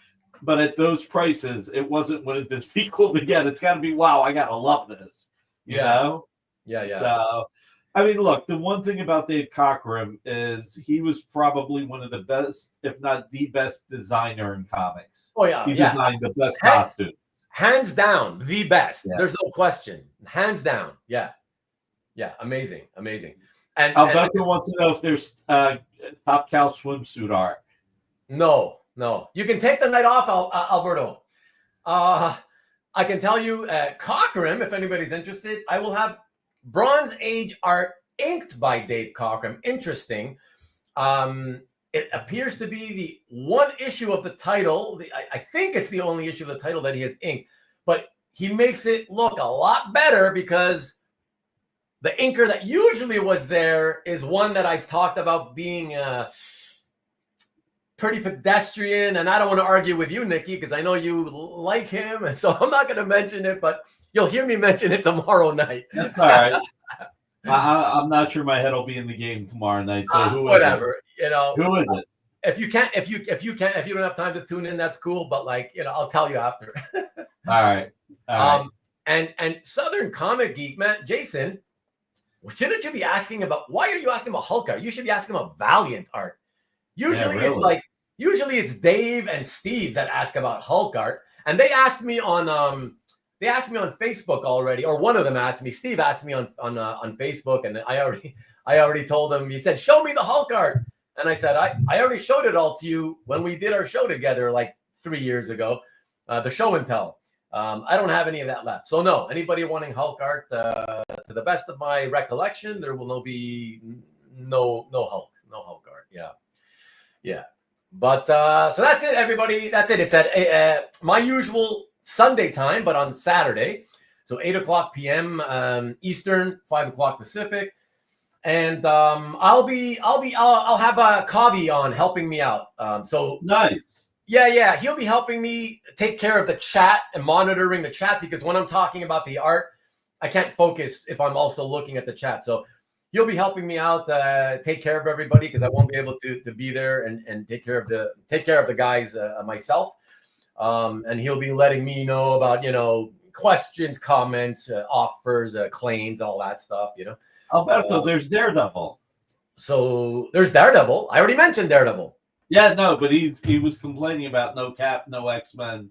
but at those prices, it wasn't, wouldn't this be cool to get? It's got to be, wow, I got to love this. You know? Yeah. So, I mean, look, the one thing about Dave Cockrum is he was probably one of the best, if not the best designer in comics. Oh, yeah. He designed the best costume. Hands down, the best. Yeah. There's no question. Hands down. Yeah. Amazing. And Alberto wants to know if there's Top Cow swimsuit art. No. You can take the night off, Alberto. I can tell you, Cockrum, if anybody's interested, I will have Bronze Age art inked by Dave Cockrum. Interesting. It appears to be the one issue of the title. I think it's the only issue of the title that he has inked, but he makes it look a lot better because the inker that usually was there is one that I've talked about being pretty pedestrian, and I don't want to argue with you, Nikki, because I know you like him, and so I'm not going to mention it, but you'll hear me mention it tomorrow night. That's all right. I'm not sure my head will be in the game tomorrow night. So who is whatever, it? you know. Who is it? If you don't have time to tune in, that's cool. But like, you know, I'll tell you after. All right. And Southern Comic Geek, man, Jason, shouldn't you be asking about? Why are you asking about Hulk art? You should be asking about Valiant art. Usually it's Dave and Steve that ask about Hulk art, and they asked me on Facebook already, or one of them asked me. Steve asked me on Facebook, and I already told him. He said, "Show me the Hulk art," and I said, "I already showed it all to you when we did our show together like 3 years ago, the show and tell. I don't have any of that left. So no, anybody wanting Hulk art, to the best of my recollection, there will be no Hulk art. Yeah. But so that's it, everybody. That's it. It's at my usual Sunday time, but on Saturday, so 8:00 p.m. Eastern, 5:00 Pacific, and I'll have Kavi on helping me out. So nice. Yeah. He'll be helping me take care of the chat and monitoring the chat, because when I'm talking about the art, I can't focus if I'm also looking at the chat. So he'll be helping me out, take care of everybody, because I won't be able to be there and take care of the guys myself. And he'll be letting me know about, you know, questions, comments, offers, claims, all that stuff, you know. Alberto, there's Daredevil. So there's Daredevil. I already mentioned Daredevil. Yeah, no, but he was complaining about no Cap, no X-Men.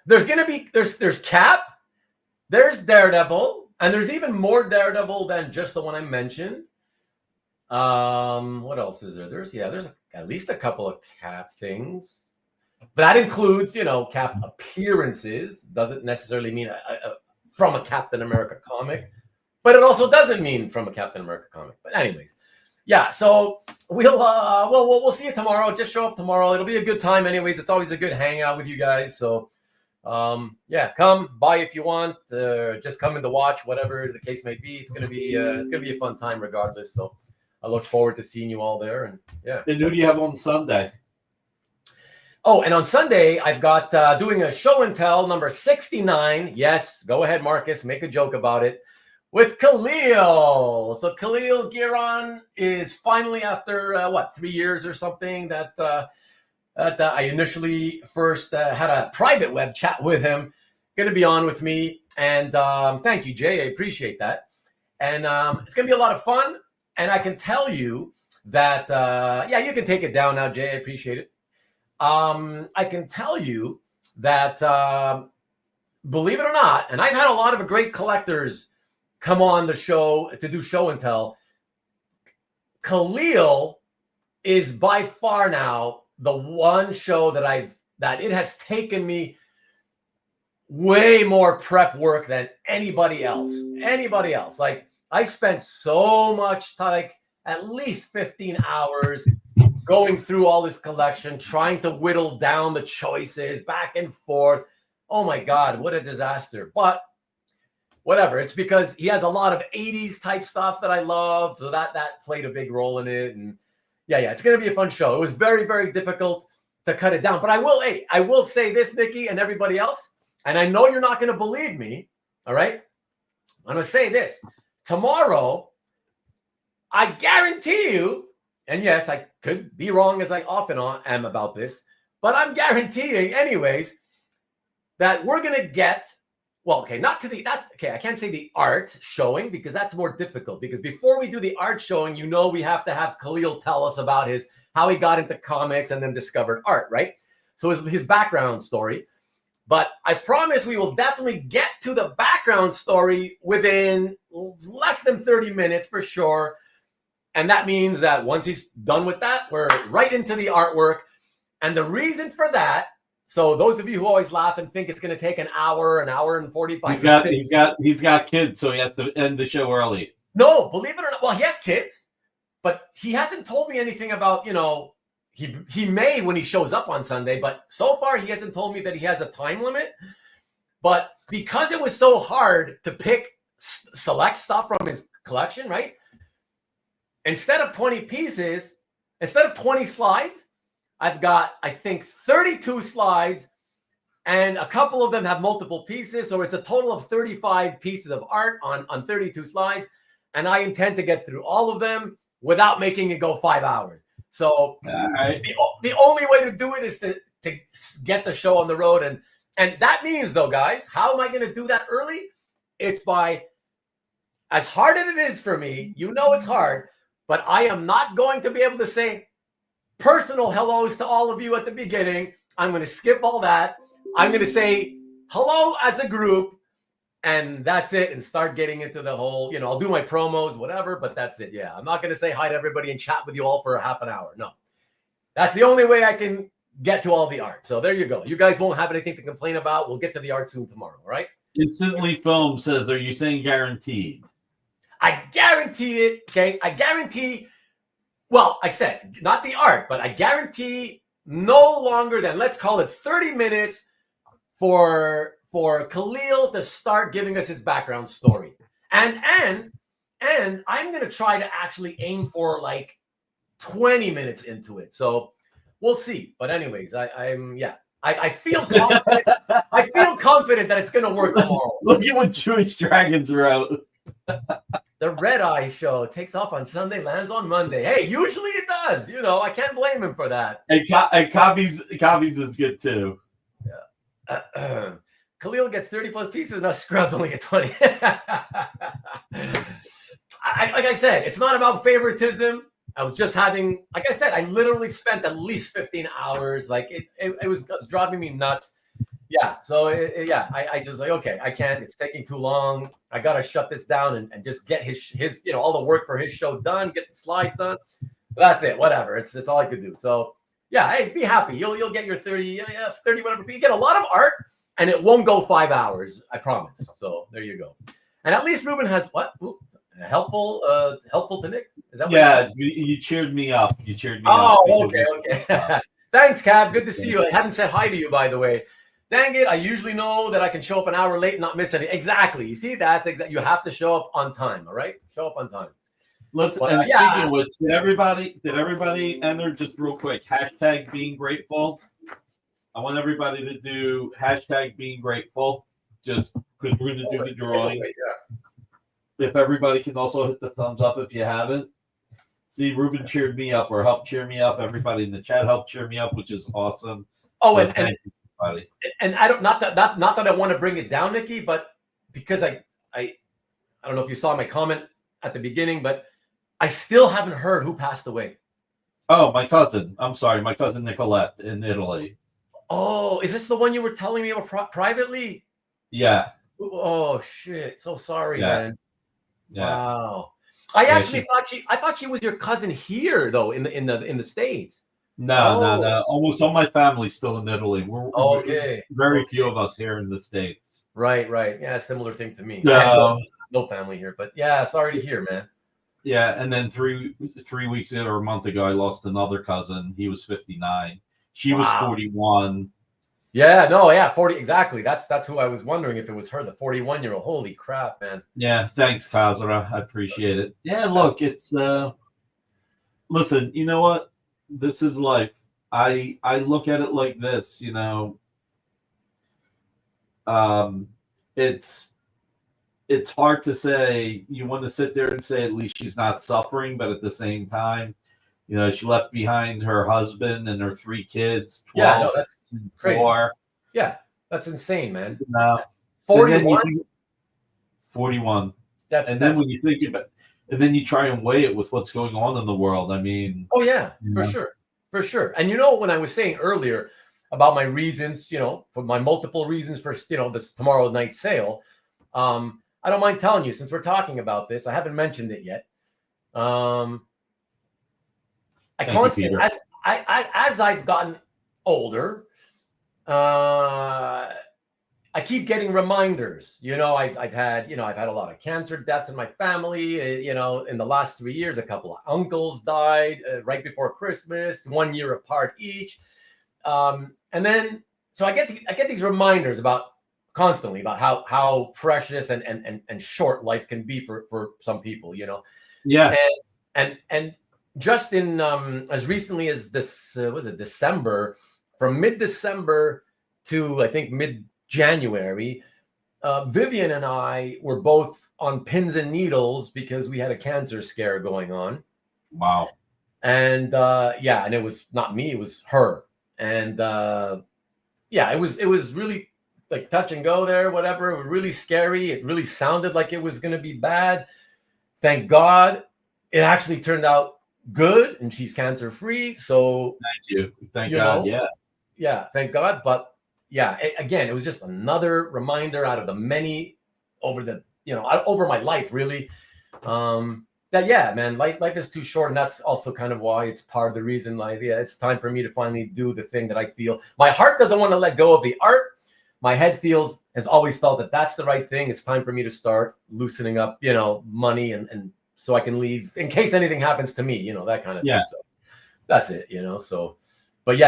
There's gonna be there's Cap, there's Daredevil, and there's even more Daredevil than just the one I mentioned. What else is there? There's at least a couple of Cap things, but that includes Cap appearances. Doesn't necessarily mean from a Captain America comic, but it also doesn't mean from a Captain America comic. But anyways, yeah. So we'll see you tomorrow. Just show up tomorrow. It'll be a good time. Anyways, it's always a good hangout with you guys. So come by if you want. Just come in to watch, whatever the case may be. It's gonna be a fun time regardless. So I look forward to seeing you all there. And yeah. And who do you have on Sunday? Oh, and on Sunday, I've got doing a show and tell number 69. Yes, go ahead, Marcus. Make a joke about it. With Khalil. So Khalil Giron is finally, after 3 years or something, that I initially first had a private web chat with him. Going to be on with me. And thank you, Jay. I appreciate that. And it's going to be a lot of fun. And I can tell you that, you can take it down now, Jay. I appreciate it. I can tell you that, believe it or not, and I've had a lot of great collectors come on the show to do show and tell. Khalil is by far now the one show that it has taken me way more prep work than anybody else. Like, I spent so much time, like at least 15 hours going through all this collection, trying to whittle down the choices back and forth. Oh my God, what a disaster. But whatever, it's because he has a lot of 80s type stuff that I love. So that played a big role in it. And yeah, it's going to be a fun show. It was very, very difficult to cut it down. But I will say this, Nikki and everybody else, and I know you're not going to believe me. All right. I'm going to say this. Tomorrow, I guarantee you, and yes, I could be wrong as I often am about this, but I'm guaranteeing anyways that we're going to get, I can't say the art showing because that's more difficult, because before we do the art showing, we have to have Khalil tell us about how he got into comics and then discovered art, right? So his background story. But I promise we will definitely get to the background story within less than 30 minutes for sure. And that means that once he's done with that, we're right into the artwork. And the reason for that, so those of you who always laugh and think it's going to take an hour and 45 minutes. He's got kids, so he has to end the show early. No, believe it or not. Well, he has kids, but he hasn't told me anything about, he may when he shows up on Sunday, but so far he hasn't told me that he has a time limit. But because it was so hard to select stuff from his collection, right? Instead of 20 pieces, instead of 20 slides, I've got, I think, 32 slides, and a couple of them have multiple pieces. So it's a total of 35 pieces of art on 32 slides. And I intend to get through all of them without making it go 5 hours. So the only way to do it is to get the show on the road. And that means, though, guys, how am I going to do that early? It's by, as hard as it is for me, it's hard, but I am not going to be able to say personal hellos to all of you at the beginning. I'm going to skip all that. I'm going to say hello as a group, and that's it, and start getting into the whole, I'll do my promos, whatever, but that's it. Yeah, I'm not going to say hi to everybody and chat with you all for a half an hour. No, that's the only way I can get to all the art. So there you go. You guys won't have anything to complain about. We'll get to the art soon tomorrow, all right? Instantly Film says, are you saying guaranteed? I guarantee it, okay? I guarantee, well, I said, not the art, but I guarantee no longer than, let's call it 30 minutes for Khalil to start giving us his background story. And I'm going to try to actually aim for like 20 minutes into it. So we'll see. But anyways, I feel confident. I feel confident that it's going to work tomorrow. Look at what Jewish Dragons wrote. The Red Eye show takes off on Sunday, lands on Monday. Hey, usually it does. You know, I can't blame him for that. And Copies is good too. Yeah. Khalil gets 30 plus pieces. Now Scrubs only get 20. Like I said, it's not about favoritism. I was just having, like I said, I literally spent at least 15 hours. Like it was driving me nuts. Yeah. So I just like, okay, I can't. It's taking too long. I gotta shut this down and just get his all the work for his show done. Get the slides done. That's it. Whatever. It's all I could do. So yeah, hey, be happy. You'll get your 30, 30 whatever. You get a lot of art, and it won't go 5 hours. I promise. So there you go. And at least Ruben has what? Ooh, helpful to Nick. Is that what you cheered me up. You cheered me up. Oh, okay. Thanks, Cab. Good to see you. I hadn't said hi to you, by the way. Dang it! I usually know that I can show up an hour late and not miss anything. Exactly. You see, that's exactly. You have to show up on time. All right, show up on time. Let's. And speaking of which, did everybody enter just real quick? Hashtag being grateful. I want everybody to do hashtag being grateful. Just because we're going to do the drawing. If everybody can also hit the thumbs up if you haven't. See, Ruben cheered me up or helped cheer me up. Everybody in the chat helped cheer me up, which is awesome. Oh, so and I don't not that I want to bring it down, Nikki, but because I don't know if you saw my comment at the beginning, but I still haven't heard who passed away. Oh, my cousin. I'm sorry, my cousin Nicolette in Italy. Oh, is this the one you were telling me about privately? Yeah. Oh shit! So sorry, man. Yeah. Wow. I actually thought she was your cousin here though in the States. No. Almost all my family's still in Italy. We're very few of us here in the States. Right. Yeah, similar thing to me. So, no family here, but yeah, sorry to hear, man. Yeah, and then three weeks in or a month ago, I lost another cousin. He was 59. She was 41. Yeah, no, yeah, 40 exactly. That's who I was wondering if it was her, the 41-year-old. Holy crap, man. Yeah, thanks, Kazara. I appreciate it. Yeah, look, it's listen, you know what? This is life. I look at it like this, you know. It's hard to say. You want to sit there and say at least she's not suffering, but at the same time, you know, she left behind her husband and her 3 kids. 12, yeah, no, that's crazy. 4. Yeah, that's insane, man. No, 41. 41. Then when you think about, and then you try and weigh it with what's going on in the world. I mean, oh yeah, for sure. And you know, when I was saying earlier about my reasons, you know, for my multiple reasons for this tomorrow night sale, I don't mind telling you since we're talking about this. I haven't mentioned it yet. As I've gotten older, I keep getting reminders. You know, I've had a lot of cancer deaths in my family. You know, in the last 3 years, a couple of uncles died right before Christmas, 1 year apart each. And then so I get these reminders constantly about how precious and short life can be for some people. You know. Yeah. And just in as recently as this was it December, from mid-December to I think mid-January, Vivian and I were both on pins and needles because we had a cancer scare going on. Wow. And and it was not me, it was her. And it was really like touch and go there, whatever. It was really scary. It really sounded like it was going to be bad. Thank God it actually turned out good and she's cancer free. So thank you. Thank God. Yeah. Thank God. But yeah, again, it was just another reminder out of the many over my life, really. That man, life is too short. And that's also kind of why it's part of the reason it's time for me to finally do the thing that I feel. My heart doesn't want to let go of the art. My head has always felt that that's the right thing. It's time for me to start loosening up, money and so I can leave in case anything happens to me, that kind of thing. So that's it, so, but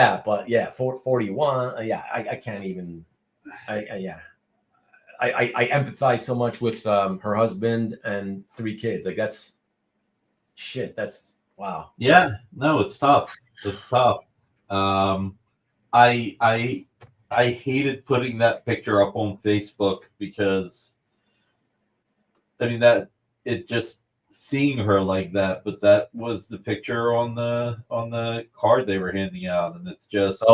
41. I can't even, I empathize so much with her husband and 3 kids. Like that's wow. Yeah, no, it's tough. It's tough. I hated putting that picture up on Facebook because that it just seeing her like that, but that was the picture on the card they were handing out, and it's just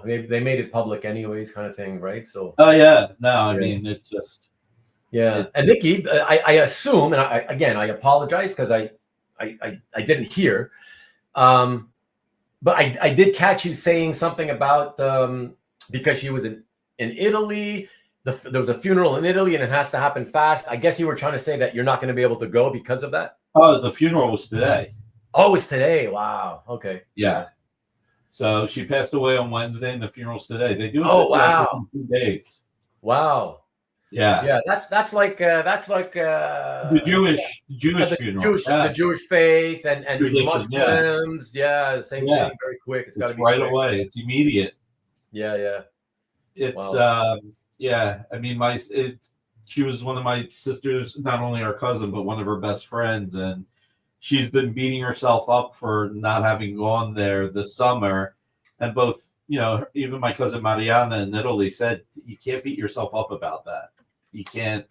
they made it public anyways, kind of thing, right? So I mean it's just and Nikki, I assume, and I apologize because I didn't hear, But I did catch you saying something about because she was in Italy. There was a funeral in Italy and it has to happen fast. I guess you were trying to say that you're not going to be able to go because of that. Oh, the funeral was today. Oh, it's today. Wow. Okay. Yeah. So she passed away on Wednesday, and the funeral's today. They do it. Oh, wow. 2 days. Wow. Yeah. Yeah. That's like the Jewish funeral. The Jewish faith and Tradition, Muslims. Yeah. The same thing. Very quick. It's got to be right quick. away. It's immediate. Yeah. Yeah. It's yeah. I mean, she was one of my sisters, not only our cousin, but one of her best friends, and she's been beating herself up for not having gone there this summer. And both, even my cousin Mariana in Italy said, you can't beat yourself up about that. You can't,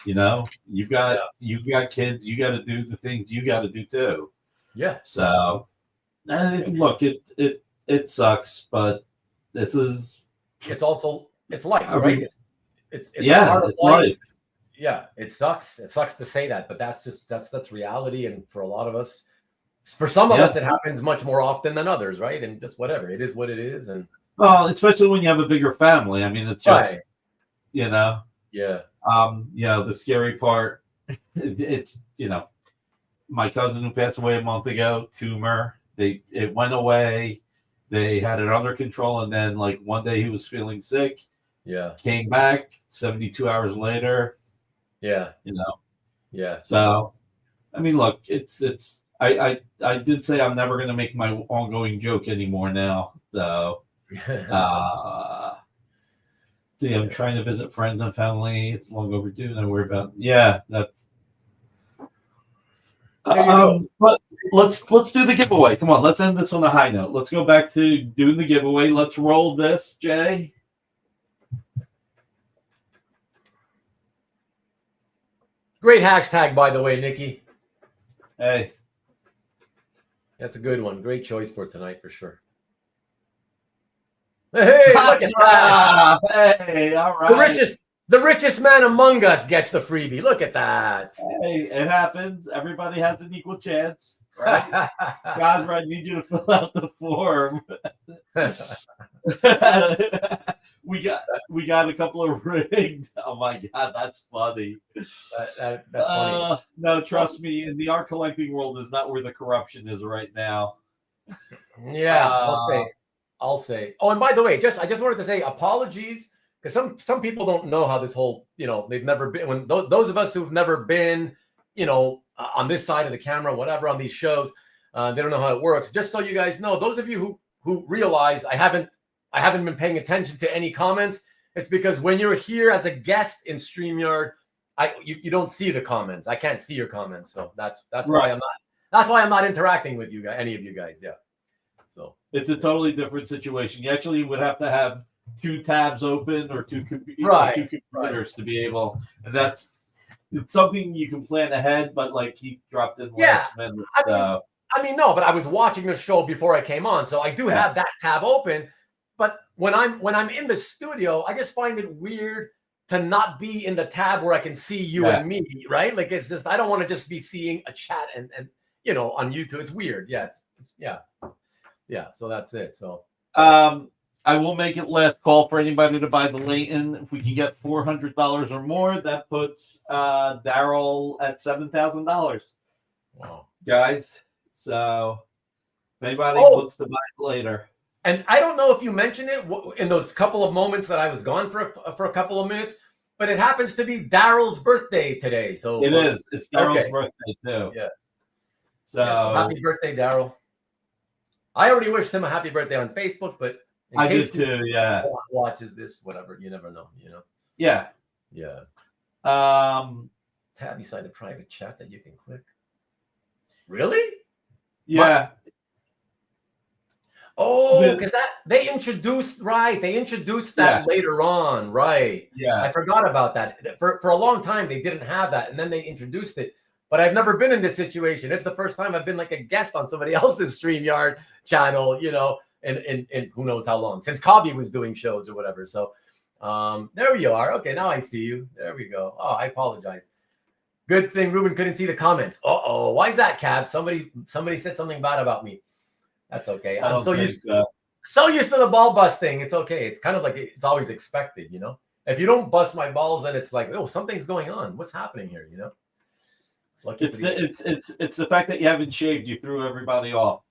you've got kids, you got to do the things you got to do too. Yeah. So, look, it sucks, but it's also life, right? It's part of life. Yeah, it sucks. It sucks to say that, but that's reality. And for a lot of us, for some of us, it happens much more often than others, right? And just whatever, it is what it is. And well, especially when you have a bigger family. I mean, it's just, Yeah. The scary part, it's my cousin who passed away a month ago, tumor. It went away. They had it under control, and then like one day he was feeling sick. Yeah. Came back 72 hours later. Yeah. Yeah. So, I mean, look, I did say I'm never going to make my ongoing joke anymore now. So, see, I'm trying to visit friends and family. It's long overdue. Don't worry about. Yeah, that's. But let's do the giveaway. Come on, let's end this on a high note. Let's go back to doing the giveaway. Let's roll this, Jay. Great hashtag, by the way, Nikki. Hey. That's a good one. Great choice for tonight, for sure. Hey, look at that. Hey, all right. The richest man among us gets the freebie. Look at that. Hey, it happens. Everybody has an equal chance, right? Guys, I need you to fill out the form. We got a couple of rigged. Oh my God, that's funny. That's funny. No, trust me, in the art collecting world is not where the corruption is right now. Yeah, I'll say. Oh, and by the way, I just wanted to say apologies, because some people don't know how this whole, they've never been, when those of us who've never been, on this side of the camera, whatever, on these shows, they don't know how it works. Just so you guys know, those of you who realize I haven't been paying attention to any comments, it's because when you're here as a guest in StreamYard, you don't see the comments. I can't see your comments, so that's why I'm not interacting with you guys, any of you guys. Yeah. So it's a totally different situation. You actually would have to have 2 tabs open or two computers to be able, and it's something you can plan ahead, but like he dropped in last minute. I mean, no, but I was watching the show before I came on, so I do have that tab open. But when I'm in the studio, I just find it weird to not be in the tab where I can see you and me, right? Like, it's just, I don't want to just be seeing a chat and on YouTube. It's weird. Yes. Yeah. So that's it. So I will make it last call for anybody to buy the Leighton. If we can get $400 or more, that puts Daryl at $7,000. Wow, guys. So if anybody wants to buy it later. And I don't know if you mentioned it in those couple of moments that I was gone for a couple of minutes, but it happens to be Daryl's birthday today. So it is. It's Daryl's birthday too. Yeah. So happy birthday, Daryl. I already wished him a happy birthday on Facebook, but in case did too. Yeah. Watches this, whatever. You never know. Yeah. Yeah. Tab beside the private chat that you can click. Really? Yeah. Oh, because they introduced that later on, right? Yeah, I forgot about that. For a long time they didn't have that, and then they introduced it. But I've never been in this situation. It's the first time I've been like a guest on somebody else's StreamYard channel, in who knows how long, since Cobby was doing shows or whatever. So there you are. Okay, now I see you. There we go. Oh, I apologize. Good thing Ruben couldn't see the comments. Why is that, Cab? Somebody said something bad about me. That's okay. I I'm don't so think used so. so used to the ball busting. It's okay. It's kind of like it's always expected, you know. If you don't bust my balls, then it's like, oh, something's going on. What's happening here? You know. Lucky It's the fact that you haven't shaved. You threw everybody off.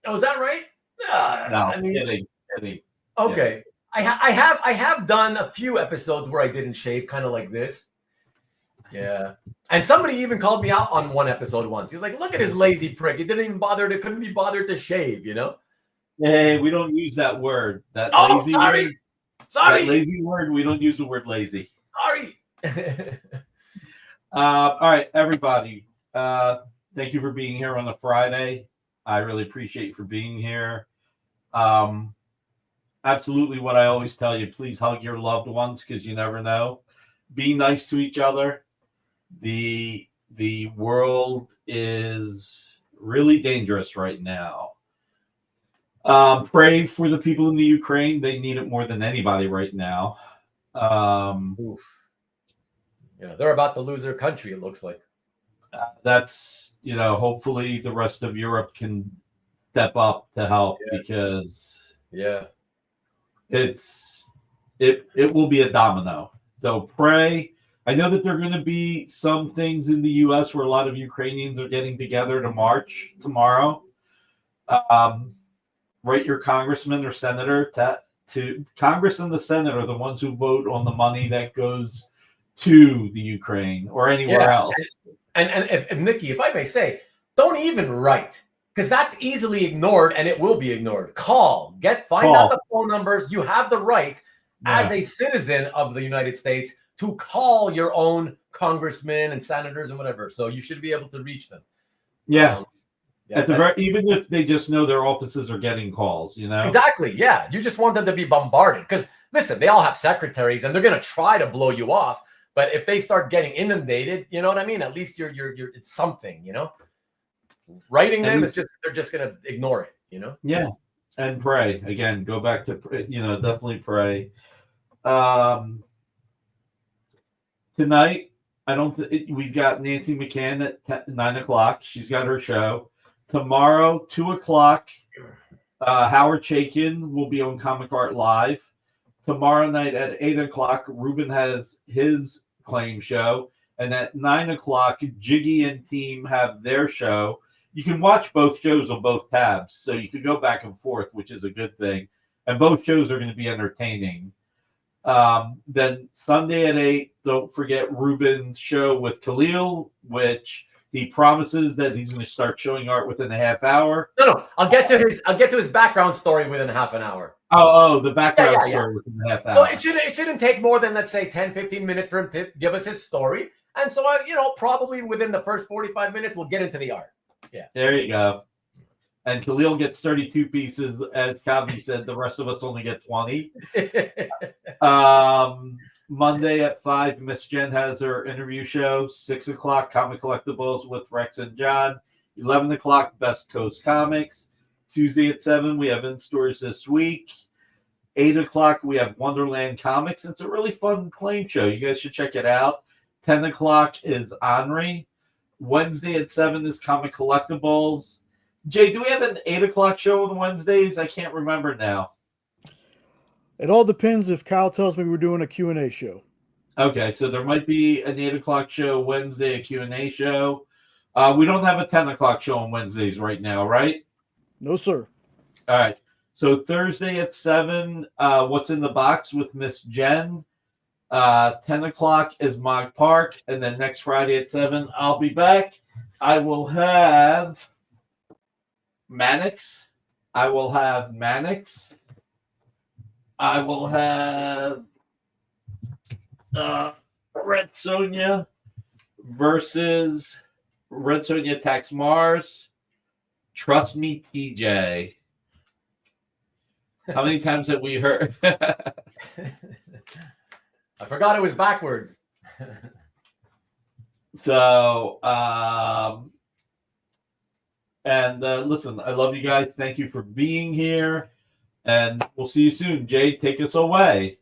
Oh, is that right? No, I mean, kidding. okay. Yeah. I have done a few episodes where I didn't shave, kind of like this. Yeah. And somebody even called me out on one episode once. He's like, "Look at his lazy prick. He didn't even couldn't be bothered to shave." You know. Hey, we don't use that word. That Oh, lazy sorry. word. Sorry. That lazy word. We don't use the word lazy. Sorry. All right, everybody. Thank you for being here on a Friday. I really appreciate you for being here. Absolutely what I always tell you, please hug your loved ones because you never know. Be nice to each other. The world is really dangerous right now. Pray for the people in the Ukraine. They need it more than anybody right now. Yeah, they're about to lose their country, it looks like. That's, hopefully the rest of Europe can step up to help because it will be a domino. So pray. I know that there are going to be some things in the U.S. where a lot of Ukrainians are getting together to march tomorrow. Write your congressman or senator to Congress and the Senate are the ones who vote on the money that goes to the Ukraine or anywhere else. And if Nikki, if I may say, don't even write because that's easily ignored and it will be ignored. Find out the phone numbers. You have the right as a citizen of the United States to call your own congressmen and senators and whatever. So you should be able to reach them. Yeah. Even if they just know their offices are getting calls, Exactly. Yeah. You just want them to be bombarded because listen, they all have secretaries and they're going to try to blow you off. But if they start getting inundated, you know what I mean? At least you're it's something, Writing them they're just going to ignore it, Yeah. And pray. Again, go back to definitely pray. Tonight, we've got Nancy McCann at 9:00. She's got her show. Tomorrow, 2:00, Howard Chaykin will be on Comic Art Live. Tomorrow night at 8:00, Ruben has his claim show. And at 9:00, Jiggy and team have their show. You can watch both shows on both tabs. So you can go back and forth, which is a good thing. And both shows are going to be entertaining. Then Sunday at 8, don't forget Ruben's show with Khalil, which he promises that he's going to start showing art within a half hour. No, I'll get to his background story within half an hour. Oh, the background story within a half hour. So it shouldn't take more than, let's say, 10-15 minutes for him to give us his story. And so probably within the first 45 minutes we'll get into the art. Yeah. There you go. And Khalil gets 32 pieces, as Kavi said. The rest of us only get 20. Monday at 5, Miss Jen has her interview show. 6:00, Comic Collectibles with Rex and John. 11:00, Best Coast Comics. Tuesday at 7, we have in stores this week. 8:00, we have Wonderland Comics. It's a really fun claim show. You guys should check it out. 10:00 is Henri. Wednesday at 7 is Comic Collectibles. Jay, do we have an 8:00 show on Wednesdays? I can't remember now. It all depends if Kyle tells me we're doing a Q&A show. Okay, so there might be an 8:00 show Wednesday, a Q&A show. We don't have a 10:00 show on Wednesdays right now, right? No, sir. All right. So Thursday at 7, What's in the Box with Miss Jen. 10:00 is Mog Park. And then next Friday at 7, I'll be back. I will have Mannix. I will have Red Sonja versus Red Sonja Attacks Mars. Trust me, TJ. How many times have we heard? I forgot it was backwards. So, listen, I love you guys. Thank you for being here. And we'll see you soon. Jay, take us away.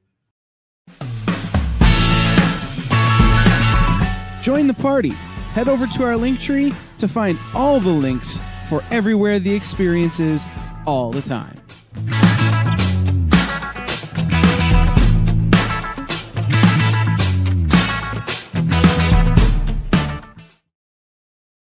Join the party. Head over to our link tree to find all the links for everywhere the experience is all the time.